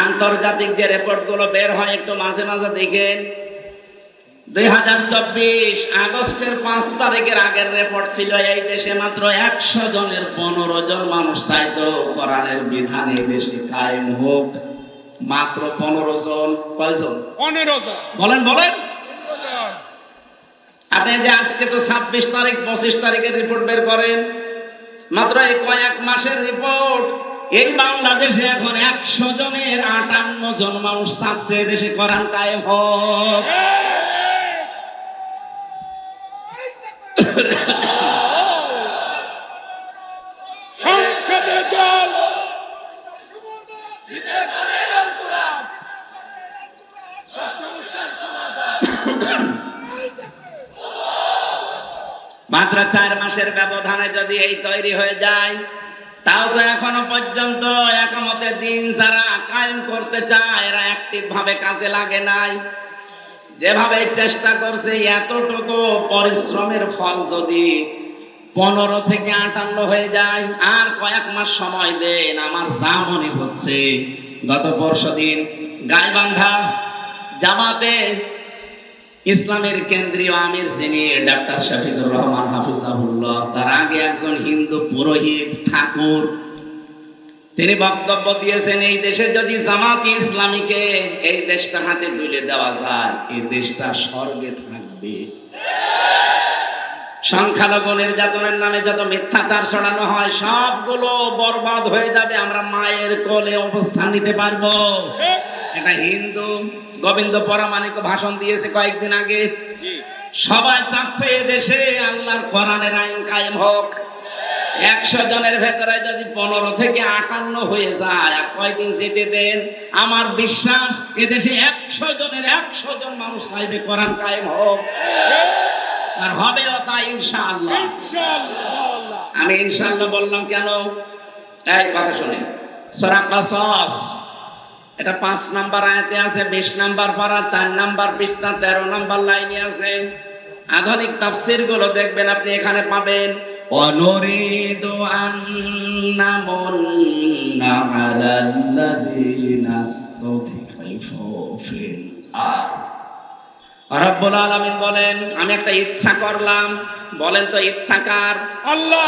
আন্তর্জাতিক যে রিপোর্ট গুলো বের হয় একটু মাঝে মাঝে দেখেন। 2024 আগস্টের 5 তারিখের আগের রিপোর্ট ছিল এই দেশে মাত্র 100 জনের 15 জন মানুষ চাইতো কোরআনের বিধান এই দেশে কায়েম হোক। মাত্র 15 জন। কয়জন? 15 জন। বলেন বলেন। আপনি যে আজকে তো 26 তারিখ 25 তারিখের রিপোর্ট বের করেন, মাত্র এই কয়েক মাসের রিপোর্ট। এই বাংলাদেশে এখন 100 জনের 58 জন মানুষ চাচ্ছে দেশে কোরআন কায়েম হোক। মাত্র 4 মাসের ব্যবধানে যদি এই তৈরি হয়ে যায়, তাও তো এখনো পর্যন্ত একামতে দিন যারা কায়েম করতে চায় এরা অ্যাক্টিভ ভাবে কাজে লাগে নাই। যেভাবে চেষ্টা করছে, এতটুকু পরিশ্রমের ফল যদি 15 থেকে 58 হয়ে যায়, আর কয়েক মাস সময় দেন, আমার যা মনে হচ্ছে গত পরশুদিন গাইবান্ধা জামাতে ইসলামের কেন্দ্রীয় আমির যিনি ডাক্তার শফিকুর রহমান হাফিজাহুল্লাহ, তার আগে একজন হিন্দু পুরোহিত ঠাকুর, তিনি বক্তব্য দিয়েছেন এই দেশে যদি জামাত ইসলামীকে এই দেশটা হাতে তুলে দেওয়া যায়, এই দেশটা স্বর্গে থাকবে। সংখ্যালঘু নির্যাতনের নামে যত মিথ্যাচার ছড়ানো হয় সবগুলো বরবাদ হয়ে যাবে, আমরা মায়ের কোলে অবস্থান নিতে পারবো। এটা হিন্দু গোবিন্দ পরামানিক ভাষণ দিয়েছে কয়েকদিন আগে। সবাই চাচ্ছে দেশে আল্লাহর কোরআনের আইন কায়েম হোক। 100 জনের ভেতরে যদি 15 থেকে 58 হয়ে যায়, আর কয়দিন যেতে দেন, আমার বিশ্বাস এদেশে 100 জনের 100 জন মানুষ চাইবে কোরআন কায়েম হোক, আর হবেও তাই ইনশাআল্লাহ। আমি ইনশাআল্লাহ বললাম কেন? এই কথা শুনে, সূরা কাসাস এটা 5 নাম্বার আয়াতে আছে, 20 নাম্বার পারা, 4 নাম্বার পৃষ্ঠা, 13 নাম্বার লাইনে আছে। আধুনিক তাফসীর গুলো দেখবেন আপনি এখানে পাবেন, অনুরিদু আন্নামুন্না আলাল্লাযীনা ইসতুযিফু ফিল আরদ। রব্বুল আলামিন বলেন, আমি একটা ইচ্ছা করলাম। বলেন তো ইচ্ছা কার? আল্লাহ।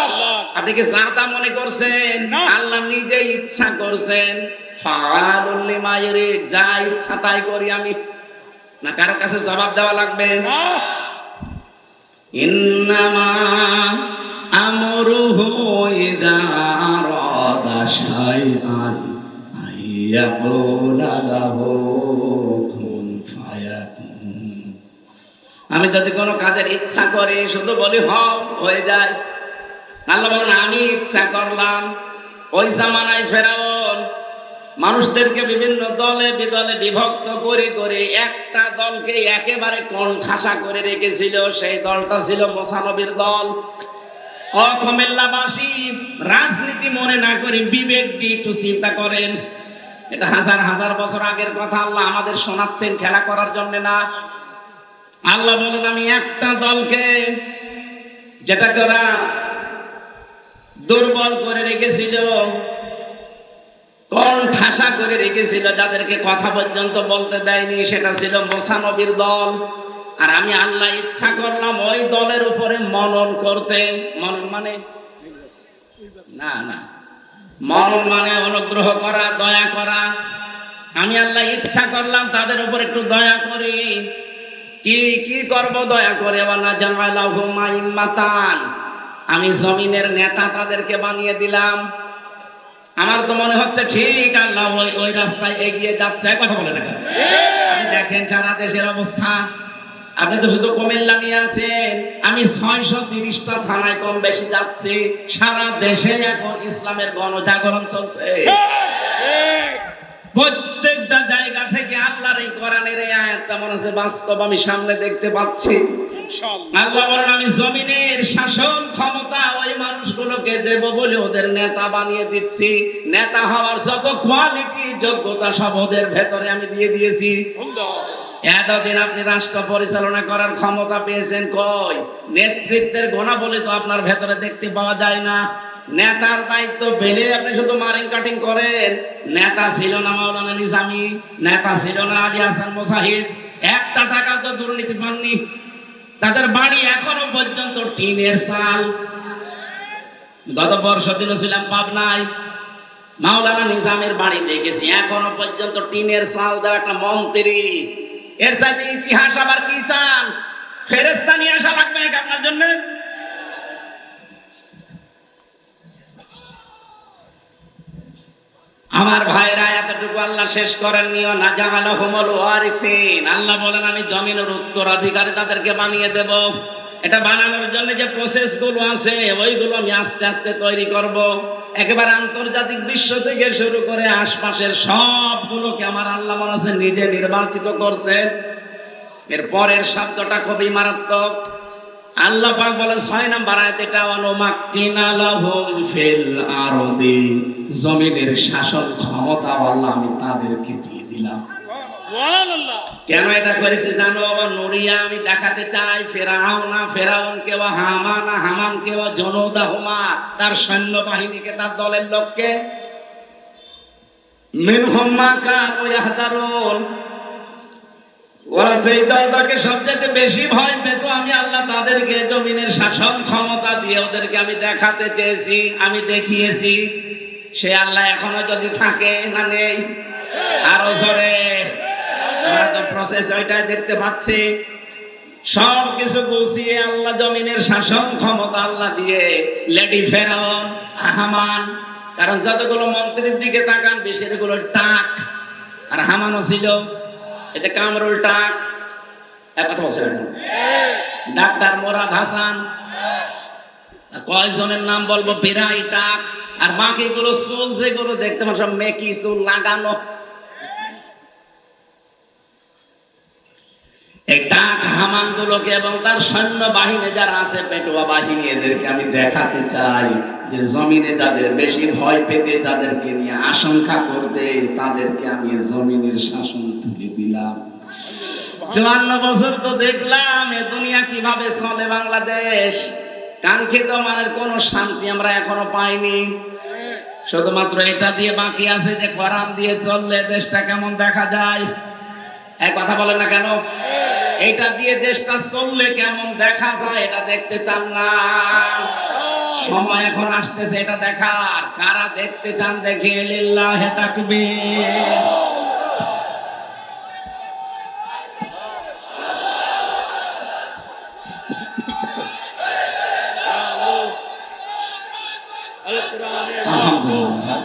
আপনি কি জাতা মনে করছেন? আল্লাহ নিজে ইচ্ছা করছেন। ফাআলুল লিমা ইউরিদ, যা ইচ্ছা তাই করি আমি, না কারো কাছে জবাব দেওয়া লাগবে? ইন্নামা আমরুহু ইযা আরাদা শাইআন আইয়াকুলা লাহু কুন ফায়াকুন। আমি যদি কোনো কাজের ইচ্ছা করি শুধু বলি হয়ে যায়। আল্লাহ বলেন আমি ইচ্ছা করলাম। ওই জামানায় ফেরাউন মানুষদেরকে বিভিন্ন দলে বিদলে বিভক্ত করে করে একটা দলকে একেবারে কোণঠাসা করে রেখেছিল। সেই দলটা ছিল মুসা নবীর দল। কুমিল্লাবাসী রাজনীতি মনে না করে বিবেক দিয়ে একটু চিন্তা করেন, এটা হাজার হাজার বছর আগের কথা। আল্লাহ আমাদের শোনাচ্ছেন খেলা করার জন্য না। আল্লাহ বলেন আমি একটা দলকে, যেটাকে ওরা দুর্বল করে রেখেছিল, কোণঠাসা করে রেখেছিল, যাদেরকে কথা পর্যন্ত বলতে দেয়নি, সেটা ছিল মুসা নবীর দল। আর আমি আল্লাহ ইচ্ছা করলাম ওই দলের উপরে মনন করতে। মনন মানে না না, মনন মানে অনুগ্রহ করা, দয়া করা। আমি আল্লাহ ইচ্ছা করলাম তাদের উপর একটু দয়া করি। কি করব দয়া করে? ওয়ালা জাআলাহুম আইম্মাতান, আমি জমিনের নেতা তাদেরকে বানিয়ে দিলাম। আমার তো মনে হচ্ছে ঠিক আল্লাহ ওই রাস্তায় এগিয়ে যাচ্ছে। কথা বলে না কেন? আপনি দেখেন সারা দেশের অবস্থা। আপনি তো শুধু কুমিল্লা নিয়ে আছেন, আমি 630টা থানায় কম বেশি যাচ্ছি। সারা দেশে এখন ইসলামের গণজাগরণ চলছে। প্রত্যেকটা জায়গা থেকে আল্লাহর এই কোরআনের এই আয়াতটা মনে হচ্ছে বাস্তব আমি সামনে দেখতে পাচ্ছি। আল্লাহ বলেন আমি জমিনের শাসন ক্ষমতা ওই মানুষগুলোকে দেব বলে ওদের নেতা বানিয়ে দিচ্ছি। নেতা হওয়ার যত কোয়ালিটি যোগ্যতা সব ওদের ভেতরে আমি দিয়ে দিয়েছি। এতদিন আপনি রাষ্ট্র পরিচালনা করার ক্ষমতা পেয়েছেন কই? নেতৃত্বের গুণাবলী তো আপনার ভেতরে দেখতে পাওয়া যায় না। নেতার দায়িত্ব পেলে আপনি শুধু মারিং কাটিং করেন। নেতা ছিল না মাওলানা নিজামী, নেতা ছিল না আলী হাসান মুজাহিদ, একটা টাকা তো দুর্নীতি পাননি। তাদের বাড়ি এখনো পর্যন্ত টিনের চাল। গত বর্ষ দিন ছিলাম পাবনায়, মাওলানা নিজামের বাড়ি দেখেছি এখনো পর্যন্ত টিনের চাল দেওয়া একটা মন্ত্রী। এর চাইতে ইতিহাস আবার কি চান? ফেরেশতা নিয়ে আসা লাগবে নাকি আপনার জন্য? আমার ভাইরা এতটুকু আল্লাহ শেষ করেননি। না জাআলাহুমুল ওয়ারিসিন, আল্লাহ বলেন আমি জমিনের উত্তরাধিকারী তাদেরকে বানিয়ে দেব। এটা বানানোর জন্য যে প্রসেস গুলো আছে ওইগুলো আমি আস্তে আস্তে তৈরি করব। একেবারে আন্তর্জাতিক বিশ্ব থেকে শুরু করে আশপাশের সবগুলোকে আমার আল্লাহ মনে আছে নিজে নির্বাচিত করছেন। এর পরের শব্দটা খুবই মারাত্মক। আল্লাহ পাক বলেন 6 নম্বর আয়াতে এটা ওয়ানুমাক্কিনা লাহুম ফিল আরদি, জমিনের শাসন ক্ষমতা আল্লাহ আমি তাদেরকে দিয়ে দিলাম। সুবহানাল্লাহ। কেন এটা করেছি জানো? নুরিয়া আমি দেখাতে চাই ফেরাউনকে ওয়া হামানকে ওয়া জুনুদাহুমা, তার সৈন্যবাহিনীকে, তার দলের লোককে, মিনহুম মা কানু ইয়াহদারুন, ওরা সেই দলটাকে সবচেয়ে বেশি ভয় পেত। আমি আল্লাহ তাদেরকে জমিনের শাসন ক্ষমতা দিয়ে ওদেরকে আমি দেখাতে চেয়েছি, আমি দেখিয়েছি। সে আল্লাহ এখনো যদি থাকে না নেই? আরো জোরে। আমরা তো প্রসেস ওইটাই দেখতে পাচ্ছি। সব কিছু গুছিয়ে আল্লাহ জমিনের শাসন ক্ষমতা আল্লাহ দিয়ে লেডি ফেরাউন, হামান, কারণ যতগুলো মন্ত্রীর দিকে তাকান বেশিরগুলো টাক, আর হামানও ছিল এটা কামরুল টাক। এক কথা বলছেন ডাক্তার মোরাদ হাসান। কয়জনের নাম বলবো? বিরাই টাক। আর বাকিগুলো চুল যেগুলো দেখতে পান সব মেকি চুল লাগানো। এই টাক হামান গুলোকে এবং তার সৈন্য বাহিনী যারা আছে, পেটুয়া বাহিনী, এদেরকে আমি দেখাতে চাই যে জমিনে যাদের বেশি ভয় পেতে, যাদেরকে নিয়ে আশঙ্কা করতে, তাদেরকে আমি জমিনের শাসন তুলে দিলাম। 54 বছর তো দেখলাম এ দুনিয়া কিভাবে চলে। বাংলাদেশ কাঙ্ক্ষিত মানের কোন শান্তি আমরা এখনো পাইনি। শুধুমাত্র এটা দিয়ে বাকি আছে যে কোরআন দিয়ে চললে দেশটা কেমন দেখা যায়। এক কথা বলেন না কেন? এটা দিয়ে দেশটা চললে কেমন দেখা যায় এটা দেখতে চান না? সময় এখন আসতেছে এটা দেখার। কারা দেখতে চান দেখে লিল্লাহি তাকবীর। আলহামদুলিল্লাহ।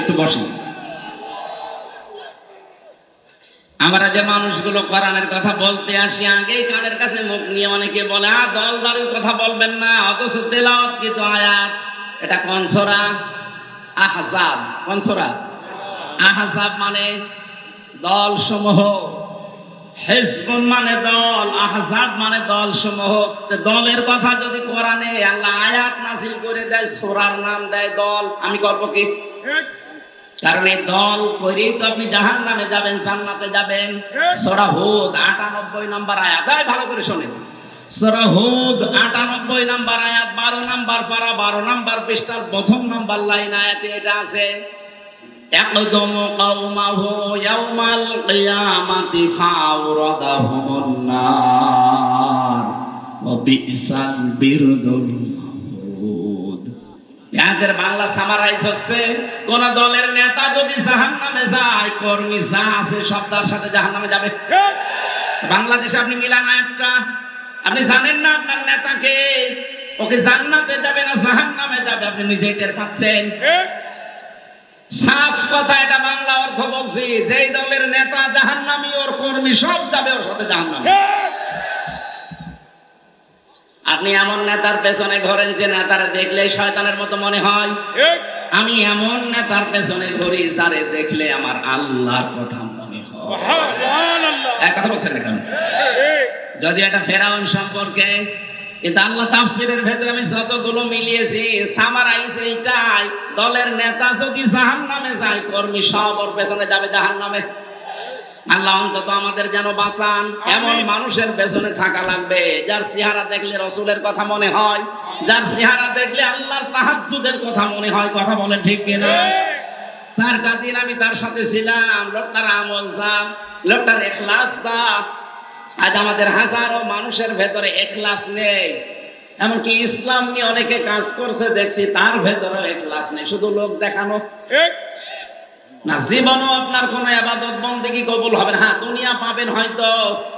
একটু বসেন। আমরা যে মানুষগুলো কোরআনের কথা বলতে আসি, আগেই কানের কাছে মুখ নিয়ে অনেকে বলে দলদারির কথা বলবেন না, অথচ তেলাওয়াত কিন্তু আয়াত। এটা কোন সূরা? আহজাব। কোন সূরা? আহজাব মানে দল সমূহ। হিজবুন মানে দল, আহজাব মানে দল সমূহ। দলের কথা যদি কোরআনে আল্লাহ আয়াত নাযিল করে দেয়, সূরার নাম দেয় দল, আমি করব কি? কারণ এই দল করেই তো আপনি জাহান্নামে যাবেন, জান্নাতে যাবেন। সূরা হুদ 98 নম্বর আয়াত, ভালো করে শোনেন। সূরা হুদ 98 নম্বর আয়াত, 12 নম্বর পারা, 12 নম্বর পৃষ্ঠার 1ম নম্বর লাইন আয়াতে এটা আছে, ইয়াকদুমু কওমাহু ইয়াওমাল কিয়ামাতি ফাওরাদাহুমুন নার ওয়া বিসাল বিরদুল মাওরুদ। এদের বাংলা সামারাইজ হচ্ছে, কোন দলের নেতা যদি জাহান্নামে যায়, কর্মী যা আছে সব তার সাথে জাহান্নামে যাবে। বাংলাদেশে আপনি মিলান আয়াতটা, আপনি জানেন না আপনার নেতাকে, ওকে জান্নাতে যাবে না জাহান্নামে যাবে, আপনি নিজেই টের পাচ্ছেন। সাফ কথা, এটা বাংলা অর্থ বলছি। যেই দলের নেতা জাহান্নামী, ওর কর্মী সব যাবে ওর সাথে জাহান্নামে। আপনি এমন নেতার পেছনে ঘোরেন যে নেতারা দেখলেই শয়তানের মতো মনে হয়। আমি এমন নেতার পেছনে ঘুরি যারে দেখলে আমার আল্লাহর কথা মনে হয়। এক কথা বলছেন না কেন? যদি এটা ফেরাউন সম্পর্কে, কিন্তু আল্লাহ তাফসীরের ভেতরে আমি যতগুলো মিলিয়েছি সামারাইজ এইটাই, দলের নেতা যদি জাহান্নামে যায়, কর্মী সব ওর পেছনে যাবে জাহান্নামে। আল্লাহ অন্তত আমাদের যেন বাঁচান। এমন মানুষের পেছনে থাকা লাগবে যার চেহারা দেখলে রসুলের কথা মনে হয়, যার চেহারা দেখলে আল্লাহর তাহাজ্জুদের কথা মনে হয়। কথা বলেন ঠিক কিনা? 4টা দিন আমি তার সাথে ছিলাম। লোকটার আমল যা, লোকটার ইখলাস যা। আজ আমাদের হাজারো মানুষের ভেতরে ইখলাস নেই। এমনকি ইসলাম নিয়ে অনেকে কাজ করছে দেখছি, তার ভেতরে ইখলাস নেই, শুধু লোক দেখানো। না, জীবনও আপনার কোনো ইবাদত বন্দেগী কবুল হবে না। হ্যাঁ, দুনিয়া পাবেন হয়তো,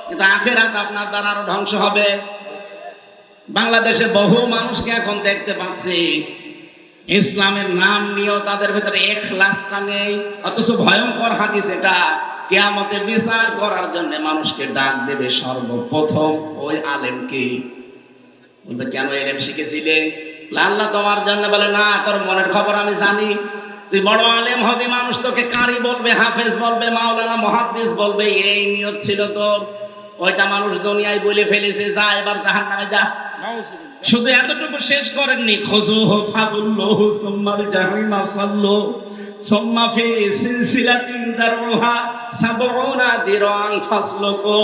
কিন্তু আখিরাত আপনার দ্বারা আরো ধ্বংস হবে। বাংলাদেশে বহু মানুষকে এখন দেখতে পাচ্ছি ইসলামের নাম নিয়েও তাদের ভেতরে ইখলাসটা নেই। অথচ ভয়ঙ্কর হাদিস এটা, কিয়ামতে বিচার করার জন্য মানুষকে ডাক দেবে সর্বপ্রথম ওই আলেমকে। বলবে, কেন ইলম শিখেছিলে? আল্লাহ তোমার জন্য বলে, না, তোর মনের খবর আমি জানি। তুই বড় আলেম হবি, মানুষ তোকে কারি বলবে, হাফেজ বলবে, মাওলানা, মুহাদ্দিস বলবে, এই নিয়ত ছিল তোর। ওইটা মানুষ দুনিয়ায় বলে ফেলেছে, যা এবার জাহান্নামে যা। শুধু এতটুকু শেষ করেননি, খুযুহু ফাগুল্লুহু সুম্মাল জাহিমা সাল্লু সুম্মা ফি সিলসিলাতিন দারউহা ৭০ দিরান ফাসলুকু।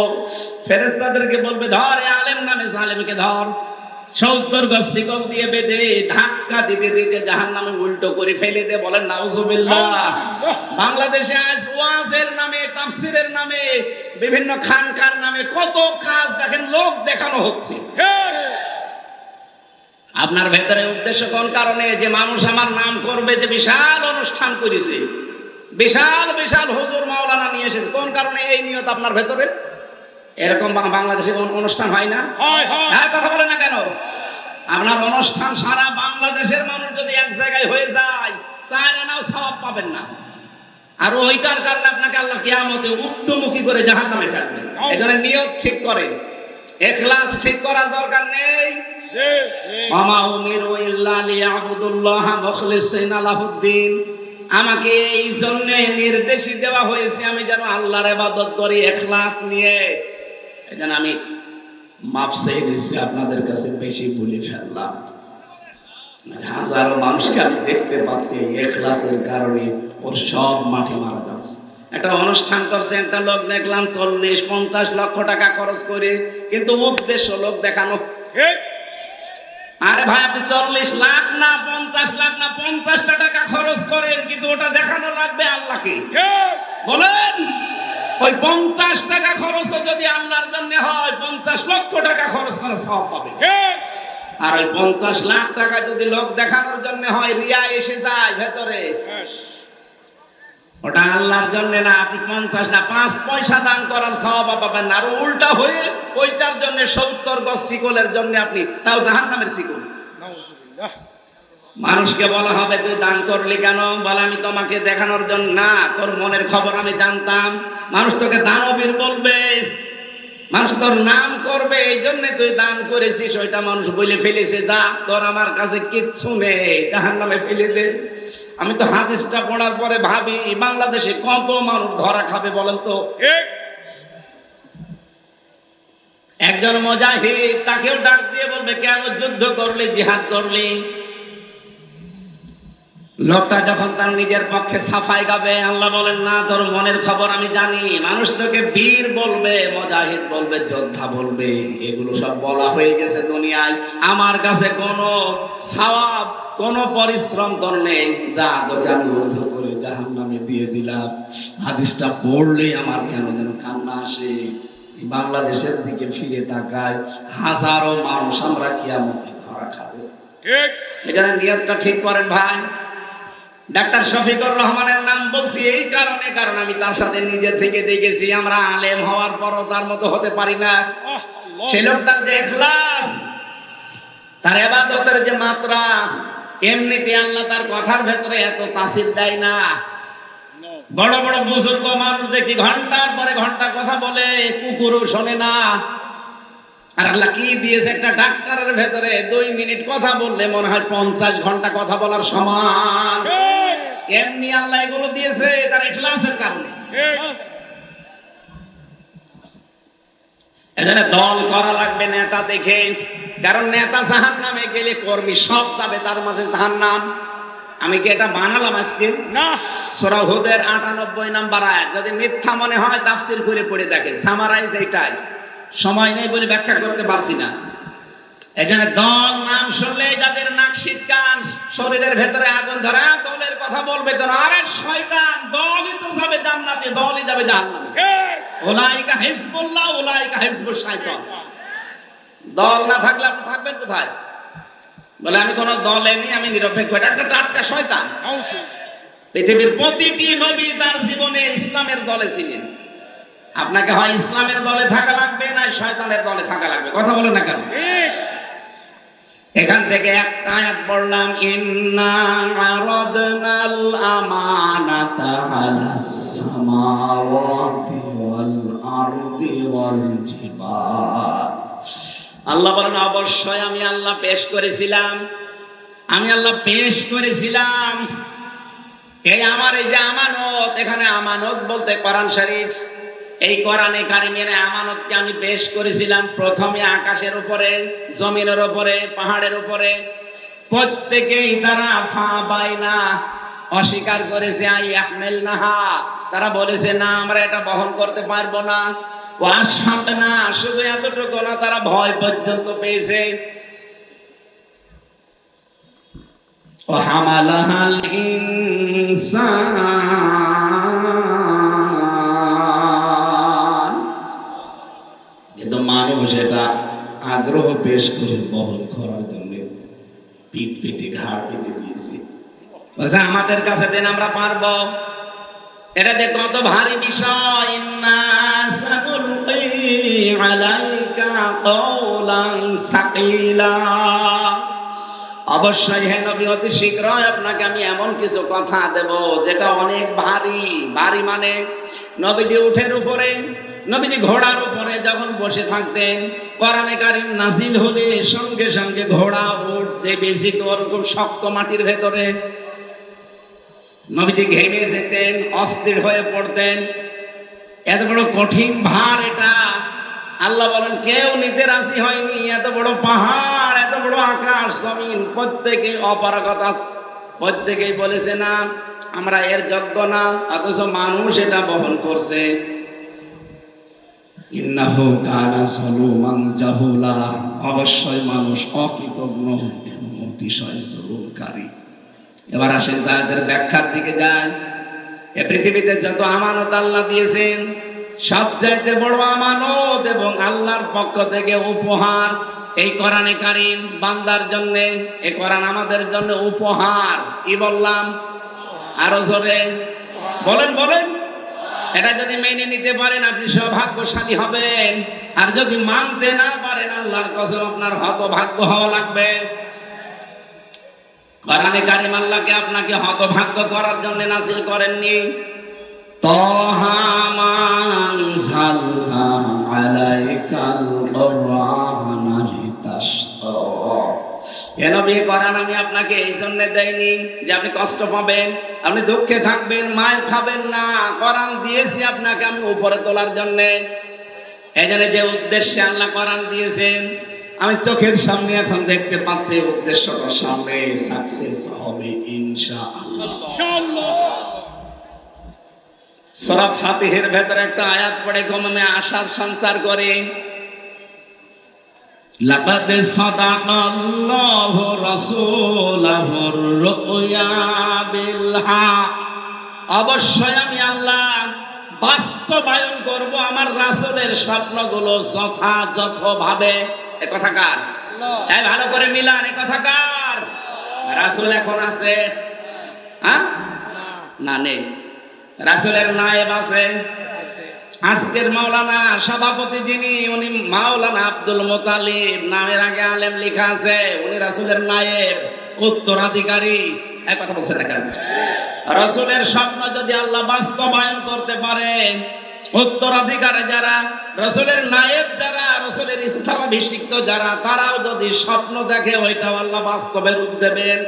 ফেরেশতাদেরকে বলবে, ধর এই আলেম নামে জালেমকে ধর, ৭০ গজ শিকল দিয়ে বেঁধে ধাক্কা দিতে দিতে জাহান্নামে উল্টো করে ফেলে দে। বলেন নাউজুবিল্লাহ। বাংলাদেশে আজ ওয়াজের নামে, তাফসীরের নামে, বিভিন্ন খানকার নামে কত কাজ দেখেন লোক দেখানো হচ্ছে। আপনার ভেতরে উদ্দেশ্য কোন কারণে? যে মানুষ আমার নাম করবে, যে বিশাল অনুষ্ঠান করেছে, বিশাল বিশাল হুজুর মাওলানা নিয়ে এসেছে, কোন কারণে এই নিয়ত আপনার ভেতরে? এরকম বাংলাদেশে অনুষ্ঠান হয় না? হ্যাঁ, কথা বলে না কেন? আপনার অনুষ্ঠান সারা বাংলাদেশের মানুষ যদি এক জায়গায় হয়ে যায়, চায় নাও সওয়াব পাবেন না। আর ওইটার কারণে আপনাকে আল্লাহ কিয়ামতে উর্ধ্বমুখী করে জাহান্নামে ফেলবে। এখানে নিয়ত ঠিক করে, ইখলাস ঠিক করার দরকার নেই। ওয়ামা উমিরু ইল্লা লিয়াবুদুল্লাহা মুখলিসিনা লাহুদ্দিন। আমাকে এই জন্য নির্দেশ দেওয়া হয়েছে আমি যেন আল্লাহর ইবাদত করি ইখলাস নিয়ে। এজন্য আমি মাফ চেয়ে দিচ্ছি, আপনাদের কাছে বেশি বলে ফেললাম। হাজারো মানুষকে আমি দেখতে পাচ্ছি ইখলাসের কারণে ওর সব মাঠে মারা যাচ্ছে। একটা অনুষ্ঠান করছে একটা লোক, দেখলাম 40-50 লক্ষ টাকা খরচ করে, কিন্তু উদ্দেশ্য লোক দেখানো। আরে ভাই, আপনি 40 লাখ না 50 লাখ না 50টা টাকা খরচ করেন, কিন্তু ওটা দেখানো লাগবে আল্লাহকে। বলেন, ওই 50 টাকা খরচও যদি আল্লাহর জন্য হয়, 50 লক্ষ টাকা খরচ করার সওয়াব পাবে। আর ওই 50 লাখ টাকা যদি লোক দেখানোর জন্য হয়, রিয়া এসে যায় ভেতরে, ওটা আল্লাহর জন্য না। আপনি 50 না 5 পয়সা দান করার সওয়াব পাবেন না। আর উল্টা হয়ে ওইটার জন্য ৭০ গজ শিকলের জন্য আপনি, তাও জাহান্নামের শিকল। মানুষকে বলা হবে, তুই দান করলি কেন? বলে, আমি তোমাকে দেখানোর জন্য না, তোর মনের খবর আমি জানতাম। মানুষ তোকে দানবীর বলবে, মানুষ তোর নাম করবে, এই জন্য তুই দান করেছিস। ওইটা মানুষ বলে ফেলেছে, যা, তোর আমার কাছে কিচ্ছু নেই, জাহান্নামে ফেলে দে। আমি তো হাদিসটা পড়ার পরে ভাবি, বাংলাদেশে কত মানুষ ধরা খাবে বলেন তো? একজন মুজাহিদ, তাকেও ডাক দিয়ে বলবে, কেন যুদ্ধ করলি, জিহাদ করলি? লোকটা যখন তার নিজের পক্ষে সাফাই গাবে, আল্লাহ বলেন, না, তোর মনের খবর আমি জানি। মানুষ তোকে বীর বলবে, মুজাহিদ বলবে, যোদ্ধা বলবে, এগুলো সব বলা হয়ে গেছে দুনিয়ায়। আমার কাছে কোনো সওয়াব, কোনো পরিশ্রম তোর নেই, যা, তোকে আমি উদ্ধ করে জাহান্নামে দিয়ে দিলাম। হাদিসটা পড়লেই আমার কেন যেন কান্না আসে। বাংলাদেশের দিকে ফিরে তাকায়, হাজারো মানুষ আমরা কিয়ামতে ধরা খাবো। এখানে নিয়তটা ঠিক করেন ভাই। ডাক্তার শফিকুর রহমানের নাম বলছি এই কারণে, কারণ আমি তার সাথে নিজে থেকে দেখেছি। আমরা আলেম হওয়ার পরও তার মতো হতে পারি না। সে লোকটার যে ইখলাস, তার ইবাদতের যে মাত্রা, এমনিতে আল্লাহ তার কথার ভেতরে এত তাসির দেয় না। বড় বড় বুজুর্গ মানুষ দেখি ঘন্টার পরে ঘন্টা কথা বলে, কুকুরও শোনে না। আর আল্লাহ কি দিয়েছে, একটা ডাক্তারের ভেতরে 2 মিনিট কথা বললে মনে হয় 50 ঘন্টা কথা বলার সমান। এমনি আল্লাহ এগুলো দিয়েছে তার ইখলাসের কারণে। এজন্য দল করা লাগবে নেতা দেখে, কারণ নেতা জাহান্নামে গেলে কর্মী সব যাবে তার মাঝে জাহান্নাম। আমি কি এটা বানালাম আজকে? না। সূরা হুদের 98 নাম্বার আয়াত, যদি মিথ্যা মনে হয় তাফসীর করে পড়ে দেখেন, সামারাইজ এইটাই। সময় নেই বলে ব্যাখ্যা করতে পারছি না। এজন্য দল নাম শুনলে যাদের নাক শীতকান, শরীরের ভেতরে আগুন ধরে, দলের কথা বলবে কেন? আরে শয়তান, দলই তো যাবে জান্নাতে, দলই যাবে জাহান্নামে। উলাইকা হিজবুল্লাহ উলাইকা হিজবুশ শাইতান। দল না থাকলে আপনি থাকবেন কোথায়? বলে আমি কোন দলে নেই, আমি নিরপেক্ষ। এটা একটা টাটকা শয়তান। পৃথিবীর প্রতিটি নবী তার জীবনে ইসলামের দলে ছিলেন। আপনাকে হয় ইসলামের দলে থাকা লাগবে, না শয়তানের দলে থাকা লাগবে। কথা বলেন না কেন? এখান থেকে একটা আয়াত পড়লাম, ইন্না আরাদনাল আমানাতা আলাস সামাওয়াতি ওয়াল আরদি ওয়াল জিবাল। আল্লাহ বলেন অবশ্যই আমি আল্লাহ পেশ করেছিলাম, আমি আল্লাহ পেশ করেছিলাম এই আমার এই যে আমানত। এখানে আমানত বলতে কোরআন শরীফ, এই কোরআনে কারিমের আমানতকে আমি পেশ করেছিলাম প্রথমে আকাশের উপরে, জমিনের উপরে, পাহাড়ের উপরে। প্রত্যেকেই তারা ফা বাইনা অস্বীকার করেছে, আই আহমেলনাহা, তারা বলেছে না আমরা এটা বহন করতে পারবো না। ওয়াশফাকনা, শুধু এতটুকু না, তারা ভয় পর্যন্ত পেয়েছে। ও হামালাহাল ইনসান, কিন্তু মানুষ এটা আগ্রহ পেশ করে বহন করার জন্য পিঠ পেতে ঘাড় পেতে দিয়েছে। বলছে আমাদের কাছে দেন, আমরা পারবো। এটা যে কত ভারী বিষয়। ইন্না সানুলকি আলাইকা কওলান সাকিলা, অবশ্যই হে নবী অতি শীঘ্রই আপনাকে আমি এমন কিছু কথা দেব যেটা অনেক ভারী। ভারী মানে নবীজি উঠের উপরে, নবীজি ঘোড়ার উপরে যখন বসে থাকতেন, কোরআনে কারীম নাযিল হলে সঙ্গে সঙ্গে ঘোড়া উঠতে বেশি তো ওরকম শক্ত মাটির ভেতরে। নবীজি ঘেমে যেতেন, অস্থির হয়ে পড়তেন। এত বড় কঠিন ভার এটা, আল্লাহ বলেন কেউ নিতে রাজি হয়নি। এত বড় পাহাড়, এত বড় আকাশ জমিন, প্রত্যেকে অপারগতা, প্রত্যেকেই বলেছে না আমরা এর যোগ্য না, অথচ মানুষ এটা বহন করছে। ইন্নাহু কানা যালুমান জাহুলা, অবশ্যই মানুষ অকৃতজ্ঞ এবং অতিশয় জুলুমকারী। এবার আসেন তাদের ব্যাখ্যার দিকে যাই। এ পৃথিবীতে যত আমানত আল্লাহ দিয়েছেন, সবচাইতে বড় আমানত এবং আল্লাহর পক্ষ থেকে উপহার এই কোরআনে কারীম বান্দার জন্য। এই কোরআন আমাদের জন্য উপহার। কি বললাম? আরো জোরে বলেন বলেন। এটা যদি মেনে নিতে পারেন আপনি সৌভাগ্যশালী হবেন, আর যদি মানতে না পারেন আল্লাহর কসম আপনার হতভাগ্য হওয়া লাগবে। কোরআনে কারীম আল্লাহকে আপনাকে হতভাগ্য করার জন্য নাযিল করেননি। তাহা মা আনজালনা আলাইকাল কুরআনা লিতাশকা, এ নবী কোরআন আমি আপনাকে এই জন্য দেইনি যে আপনি কষ্ট পাবেন, আপনি দুঃখে থাকবেন, মার খাবেন না। কোরআন দিয়েছি আপনাকে আমি উপরে তোলার জন্য। এই জন্য যে উদ্দেশ্যে আল্লাহ কোরআন দিয়েছেন, আমি চোখের সামনে এখন দেখতে পাচ্ছি উদ্দেশ্যটা সামনে সাকসেস হবে ইনশাআল্লাহ। সূরা ফাতিহের ভেতরে একটা আয়াত পড়ে কমে আশার সঞ্চার করে, লাকাদ সাদাকাল্লাহু রাসূলাহুর রুয়া বিল হক, অবশ্যই আমি আল্লাহ বাস্তবায়ন করব আমার রাসূলের স্বপ্নগুলো যথাযথভাবে। এ কথা কার? এই ভালো করে মিলান, এ কথা কার? রাসূল এখন আছে? হ্যাঁ না, নেই। রাসূলের নায়েব আছে। আজকের মাওলানা সভাপতি যিনি, উনি মাওলানা আব্দুল মুতালিব, নামের আগে আলেম লেখা আছে, উনি রাসূলের নায়েব, উত্তরাধিকারী। এক কথা বলছেন না কেন? রাসূলের স্বপ্ন যদি আল্লাহ বাস্তবায়ন করতে পারে, উত্তরাধিকারী যারা, রাসূলের নায়েব যারা, রাসূলের স্থলাভিষিক্ত যারা, তারাও যদি স্বপ্ন দেখে ওইটাও আল্লাহ বাস্তবে রূপ দেবেন।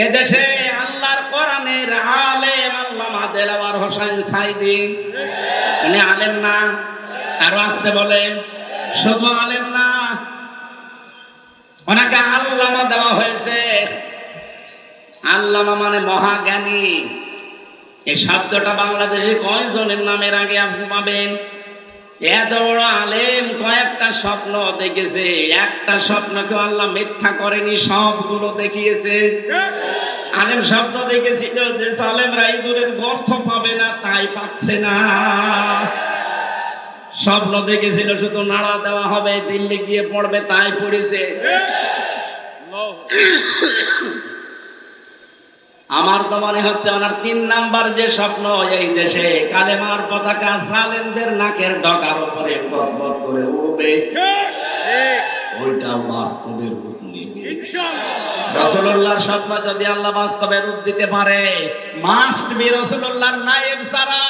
এদেশে আল্লাহর কোরআনের আলেম আল্লামা দেলাওয়ার হোসেন সাইদি, উনি আলেম না? আরো আসতে বলেন, শুধু আলেম না, ওনাকে আল্লামা দেওয়া হয়েছে। আল্লামা মানে মহাজ্ঞানী। এই শব্দটা বাংলাদেশে কয়জনের নামের আগে আপনি পাবেন? এত বড় আলেম কয়েকটা স্বপ্ন দেখেছে, একটা স্বপ্নকে আল্লাহ মিথ্যা করেনি, সবগুলো দেখিয়েছে। আলেম স্বপ্ন দেখেছিল যে সালেমরা ইঁদুরের গর্ত পাবে না, তাই পাচ্ছে না। স্বপ্ন দেখেছিল শুধু নাড়া দেওয়া হবে, দিল্লি গিয়ে পড়বে, তাই পড়েছে। আমার তো মনে হচ্ছে ওনার 3 নাম্বার যে স্বপ্ন, এই দেশে কালেমার পতাকা সালেমদের নাকের ডগার উপরে পথ করে উড়বে, ওইটা বাস্তবে রূপ নেবে ইনশাআল্লাহ। রাসূলুল্লাহর স্বপ্ন যদি আল্লাহ বাস্তবে রূপ দিতে পারে, মাস্ট বি রাসূলুল্লাহর নায়েব ছাড়া,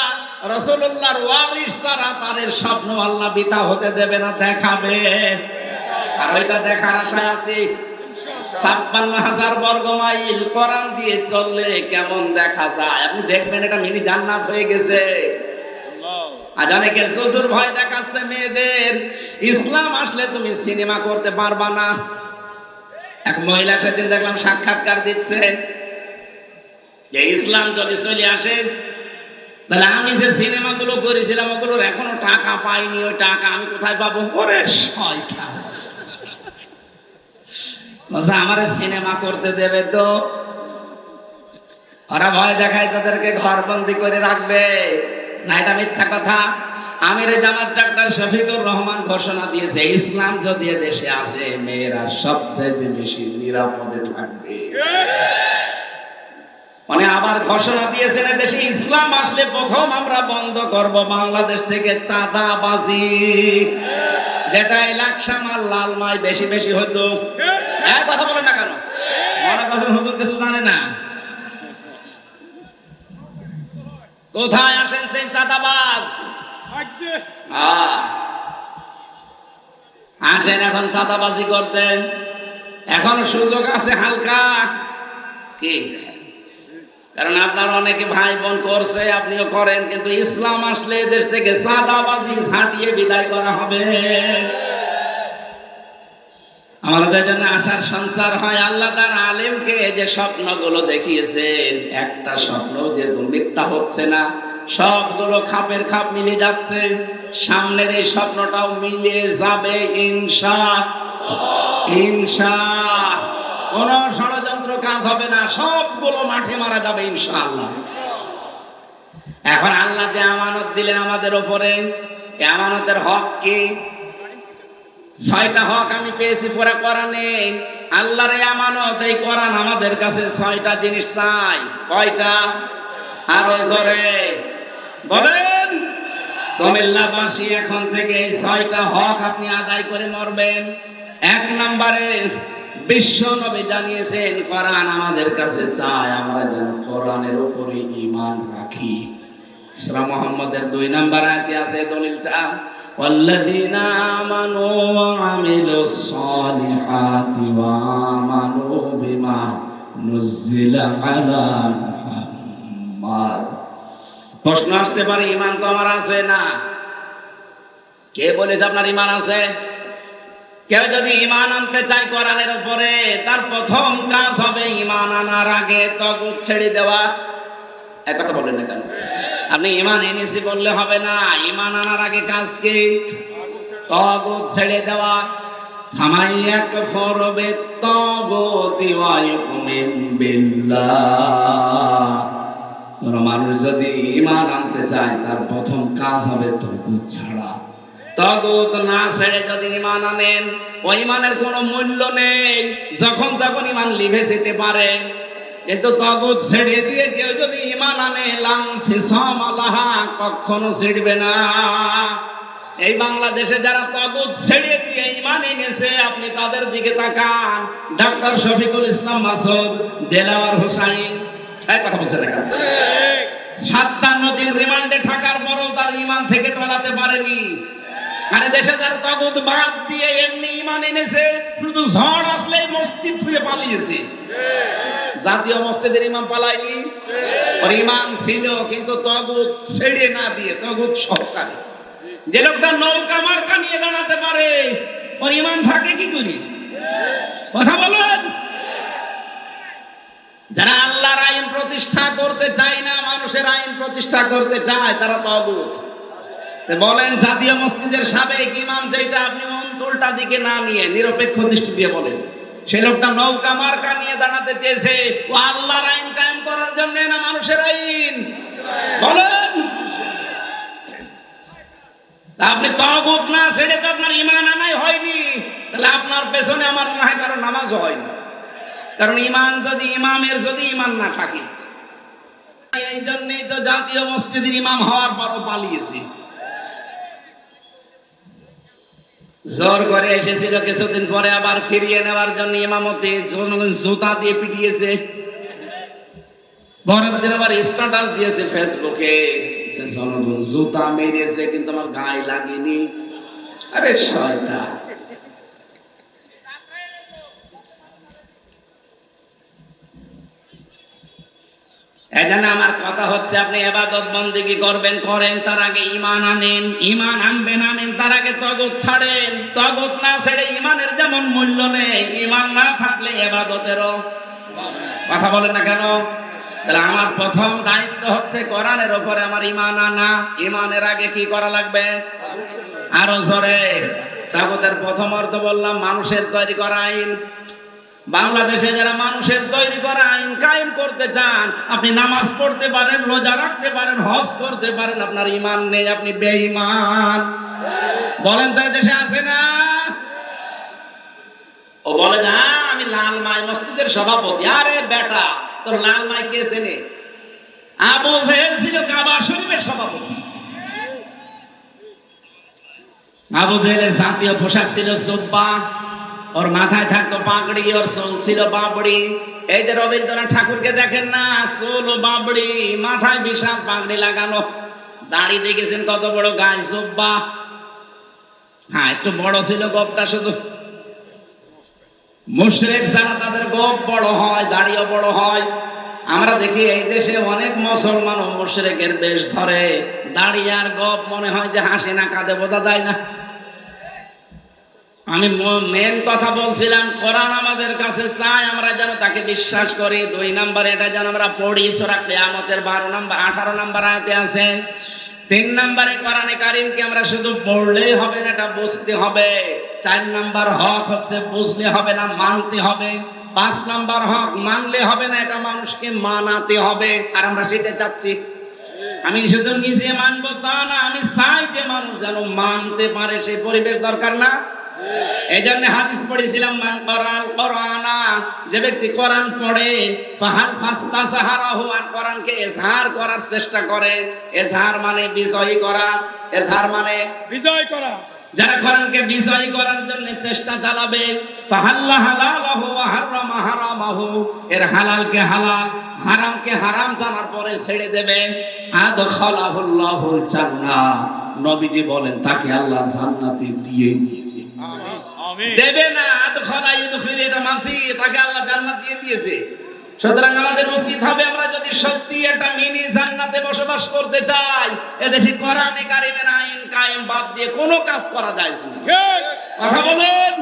রাসূলুল্লাহর ওয়ারিস ছাড়া তার স্বপ্ন আল্লাহ বিতা হতে দেবে না, দেখাবে। আর ওইটা দেখার আশায় আছি। ৫৬,০০০ বর্গ মাইল কোরআন দিয়ে চললে কেমন দেখা যায় আপনি দেখবেন, এটা মিনি জান্নাত হয়ে গেছে। আজ অনেকে শ্বশুর ভয় দেখাচ্ছে মেয়েদের, ইসলাম আসলে তুমি সিনেমা করতে পারবা না। এক মহিলা সেদিন দেখলাম সাক্ষাৎকার দিচ্ছে যে ইসলাম যদি চলে আসে তাহলে আমি যে সিনেমাগুলো করেছিলাম ওগুলোর এখনো টাকা পাইনি, ওই টাকা আমি কোথায় পাবো? ওরে শয়তান, আমার সিনেমা করতে দেবে তো? ওরা ভয় দেখায় তাদেরকে ঘরবন্দি করে রাখবে না, এটা মিথ্যা কথা। আমির জামাত ডাক্তার শফিকুর রহমান ঘোষণা দিয়েছে, ইসলাম যদি দেশে আসে মেয়েরা সবচেয়ে বেশি নিরাপদে থাকবে। মানে আবার ঘোষণা দিয়েছেন দেশে ইসলাম আসলে প্রথম আমরা বন্ধ করব বাংলাদেশ থেকে চাঁদাবাজি, যেটা ইলেকশন আর লালমাই বেশি বেশি হতো। এক কথা বলেন না কেন? মনে করছেন হুজুর কিছু জানে না। কোথায় আসেন সেই চাঁদাবাজ? আসেন এখন চাঁদাবাজি করতে, এখন সুযোগ আছে হালকা কি? কারণ আপনার অনেকে ভাই বোন করছে, আপনিও করেন, কিন্তু ইসলাম আসলে দেশ থেকে চাঁদাবাজি ছাটিয়ে বিদায় করা হবে। আমাদের জন্য আশার সঞ্চার হয়। আল্লাহ তার আলেমকে যে স্বপ্নগুলো দেখিয়েছেন, একটা স্বপ্ন যে মিথ্যা হচ্ছে না, সবগুলো খাপের খাপ মিলে যাচ্ছে। সামনের এই স্বপ্নটাও মিলে যাবে ইনশাআল্লাহ। কোন ষড়যন্ত্র কাজ হবে না, সবগুলো মাঠে মারা যাবে ইনশাআল্লাহ। এখন আল্লাহ যে আমানত দিলেন আমাদের উপরে, এই আমানতের হক কি? 6টা হক আমি পেয়েছি পুরা কোরআনে। আল্লাহর এই আমানত, এই কোরআন আমাদের কাছে 6টা জিনিস চাই। কয়টা? আরো জোরে বলেন। কুমিল্লাবাসী এখন থেকে এই 6টা হক আপনি আদায় করে মরবেন। 1 নম্বরে বিশ্ব নবী জানিয়েছেন কোরআন আমাদের কাছে চায় আমরা যেন কোরআনের উপরে ঈমান রাখি। সূরা মুহাম্মদের 2 নম্বর আয়াতে আছে দলিলটা, ওয়াল্লাযীনা আমানু ওয়া আমিলুস সালিহাতি ওয়া আমানু বিমা নুজিলা আলা মুহাম্মাদ। প্রশ্ন আসতে পারে, ঈমান তো আমার আছে না। কে বলেছে আপনার ঈমান আছে? কেউ যদি ঈমান আনতে চায় কোরআনের উপরে, তার প্রথম কাজ হবে ঈমান আনার আগে তাগুত ছেড়ে দেওয়া। এক কথা বলেন না কেন? আপনি ঈমান এনেছি বললে হবে না, ঈমান আনার আগে কাজ কি? তাগুত ছেড়ে দেওয়া। ফামাইয়াকফুর বিত-তাগুতি ওয়া ইউমিন বিল্লাহ। কোন মানুষ যদি ঈমান আনতে চায় তার প্রথম কাজ হবে তাগুত ছাড়া। তাগুত না ছেড়ে যদি ঈমান আনেন, ওই ঈমানের কোনো মূল্য নেই, যখন তখন ঈমান লিভে যেতে পারে। কিন্তু তাগুত ছেড়ে দিয়ে কেউ যদি ঈমান আনে, লাম ফিসাম আলাহা, কখনো ছিড়বে না। এই বাংলাদেশে যারা তাগুত ছেড়ে দিয়ে ঈমান এনেছে, আপনি তাদের দিকে তাকান। ডাক্তার শফিকুল ইসলাম মাসুদ, দেলাওয়ার হোসাইন, এই কথা বলছেন না কেন? 57 দিন রিমান্ডে থাকার পরও তার ঈমান থেকে টলাতে পারেনি। আরে দেশে যারা তাগুত বাদ দিয়ে এমনি ঈমান এনেছে, শুধু ঝড় আসলে মসজিদ ছুঁয়ে পালিয়েছে। জাতীয় মসজিদের ইমাম পালায়নি, ওর ঈমান ছিল, কিন্তু তাগুত ছেড়ে না দিয়ে তাগুত সহকারে। যে লোকটা নৌকা মার্কা নিয়ে দাঁড়াতে পারে, ওর ঈমান থাকে কি করে? কথা বলেন। যারা আল্লাহর আইন প্রতিষ্ঠা করতে চায় না, মানুষের আইন প্রতিষ্ঠা করতে চায়, তারা তাগুত। বলেন জাতীয় মসজিদের সাবেক ইমাম, যেটা আপনি উল্টা দিকে না নিয়ে নিরপেক্ষ দৃষ্টি দিয়ে বলেন, সে লোকটা নৌকা মার্কা নিয়ে দাঁড়াতে চেয়েছে, ও আল্লাহর আইন কায়েম করার জন্য না মানুষের আইন? বলেন। আপনি তাগুত না ছেড়ে তো আপনার ঈমান আনাই হয়নি, তাহলে আপনার পেছনে আমার মনে হয় কারণ নামাজও হয়নি। কারণ ঈমান যদি ইমামের যদি ঈমান না থাকে, এই জন্যই তো জাতীয় মসজিদের ইমাম হওয়ার পরও পালিয়েছে। জোর করে এসেছিল, কিছুদিন পরে আবার ফিরিয়ে নেওয়ার জন্য ইমামতে জুতা দিয়ে পিটিয়েছে। পরের দিন আবার স্ট্যাটাস দিয়েছে ফেসবুকে যে জনগণ জুতা মেরেছে কিন্তু আমার গায়ে লাগেনি। আরে শয়তান! এজন্য আমার কথা হচ্ছে, আপনি ইবাদত বন্দেগী করবেন, করেন, তার আগে ঈমান আনেন। ঈমান আনবেন, আনেন, তার আগে তাগুত ছাড়েন। তাগুত না ছেড়ে ঈমানের যেমন মূল্য নেই, ঈমান না থাকলে ইবাদতেরও। কথা বলেন না কেন? তাহলে আমার প্রথম দায়িত্ব হচ্ছে কোরআনের উপরে আমার ঈমান আনা। ঈমানের আগে কি করা লাগবে? আরো জোরে। তাগুতের প্রথম অর্থ বললাম মানুষের তৈরি করা আইন। বাংলাদেশে যারা মানুষের তৈরি করা আইন কায়েম করতে চান, আপনি নামাজ পড়তে পারেন, রোজা রাখতে পারেন, হজ করতে পারেন, আপনার ঈমান নেই, আপনি বেঈমান। বলেন তো দেশে আছে না? ও বলে না আমি লালমাই মসজিদের সভাপতি। আরে বেটা, তোর লালমাই কে চেনে? আবু জেহেল ছিল কাবা শরীফের সভাপতি। আবু জেহেলের জাতীয় পোশাক ছিল জুব্বা, ওর মাথায় থাকতো পাগড়ি, ওর চুল ছিল বাবড়ি। এই যে রবীন্দ্রনাথ ঠাকুরকে দেখেন না, চুল বাবড়ি, মাথায় বিশাল পাগড়ি লাগানো, দাড়ি দেখেছেন কত বড়, গায়ে জুব্বা। হ্যাঁ, একটু বড় ছিল গোপটা শুধু। মুশরিক যারা, তাদের গোপ বড় হয়, দাড়িও বড় হয়। আমরা দেখি এই দেশে অনেক মুসলমান ও মুশরিকের বেশ ধরে, দাড়ি আর গোপ মনে হয় যে হাসি না কাঁদে বোঝা যায় না। আমি মেন কথা বলছিলাম, কোরআন আমাদের কাছে চাই আমরা যেন তাকে বিশ্বাস করি। 2 নম্বরে এটা যেন আমরা পড়ি, সূরা কিয়ামতের 12 নম্বর 18 নম্বর আয়াতে আছে। 3 নম্বরে কোরআনে কারীমকে আমরা শুধু পড়লেই হবে না, এটা বুঝতে হবে। 4 নম্বর হক হচ্ছে বুঝলে হবে না, মানতে হবে। 5 নম্বর হক মানলে হবে না, এটা মানুষকে মানাতে হবে। আর আমরা সেটা চাচ্ছি। আমি শুধু নিজে মানবো তা না, আমি চাই যে মানুষ যেন মানতে পারে, সেই পরিবেশ দরকার না? এই জন্য হাদিস পড়েছিলাম, মান করাল কোরআনা, যে ব্যক্তি কোরআন পড়ে, ফাহাল ফাস্তাসাহারাহু, আর কোরআনকে ইজহার করার চেষ্টা করে। ইজহার মানে বিজয়ী করা, ইজহার মানে
বিজয় করা।
যারা কোরআনকে বিজয়ী করার জন্য চেষ্টা চালাবে, ফাহাল্লা হালালাহু ওয়া হারামা হারামাহু, এর হালালকে হালাল, হারামকে হারাম জানার পরে ছেড়ে দেবে, আদখালাহুল্লাহুল জান্নাহ, নবীজি বলেন তাকে আল্লাহ জান্নাতে দিয়ে দিয়েছে।
আমিন আমিন।
দেবে না, আদখালা ইদখিল, এটা মাসি, তাকে আল্লাহ জান্নাত দিয়ে দিয়েছে। সুতরাং আমাদের উচিত হবে, আমরা যদি সত্যি একটা মিনি জান্নাতে বসবাস করতে চাই, এদেশে কোরআনে কারীমের আইন কায়েম বাদ দিয়ে কোনো কাজ করা যায় না। কথা বলেন।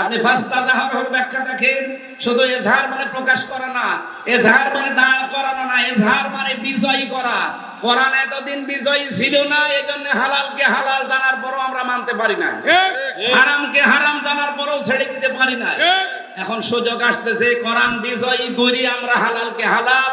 আপনি ফাস্তাজাহারুর ব্যাখ্যা দেখেন, শুধু ইজহার মানে প্রকাশ করা না, ইজহার মানে দাঁড় করানো না, ইজহার মানে বিজয়ী করা। কোরআন এতদিন বিজয়ী ছিল না, এজন্য হালালকে হালাল জানার পরও আমরা মানতে পারি না, হারামকে হারাম জানার পরও ছেড়ে দিতে পারি না। এখন সুযোগ আসতেছে, কোরআন বিজয়ী করি আমরা হালালকে হালাল,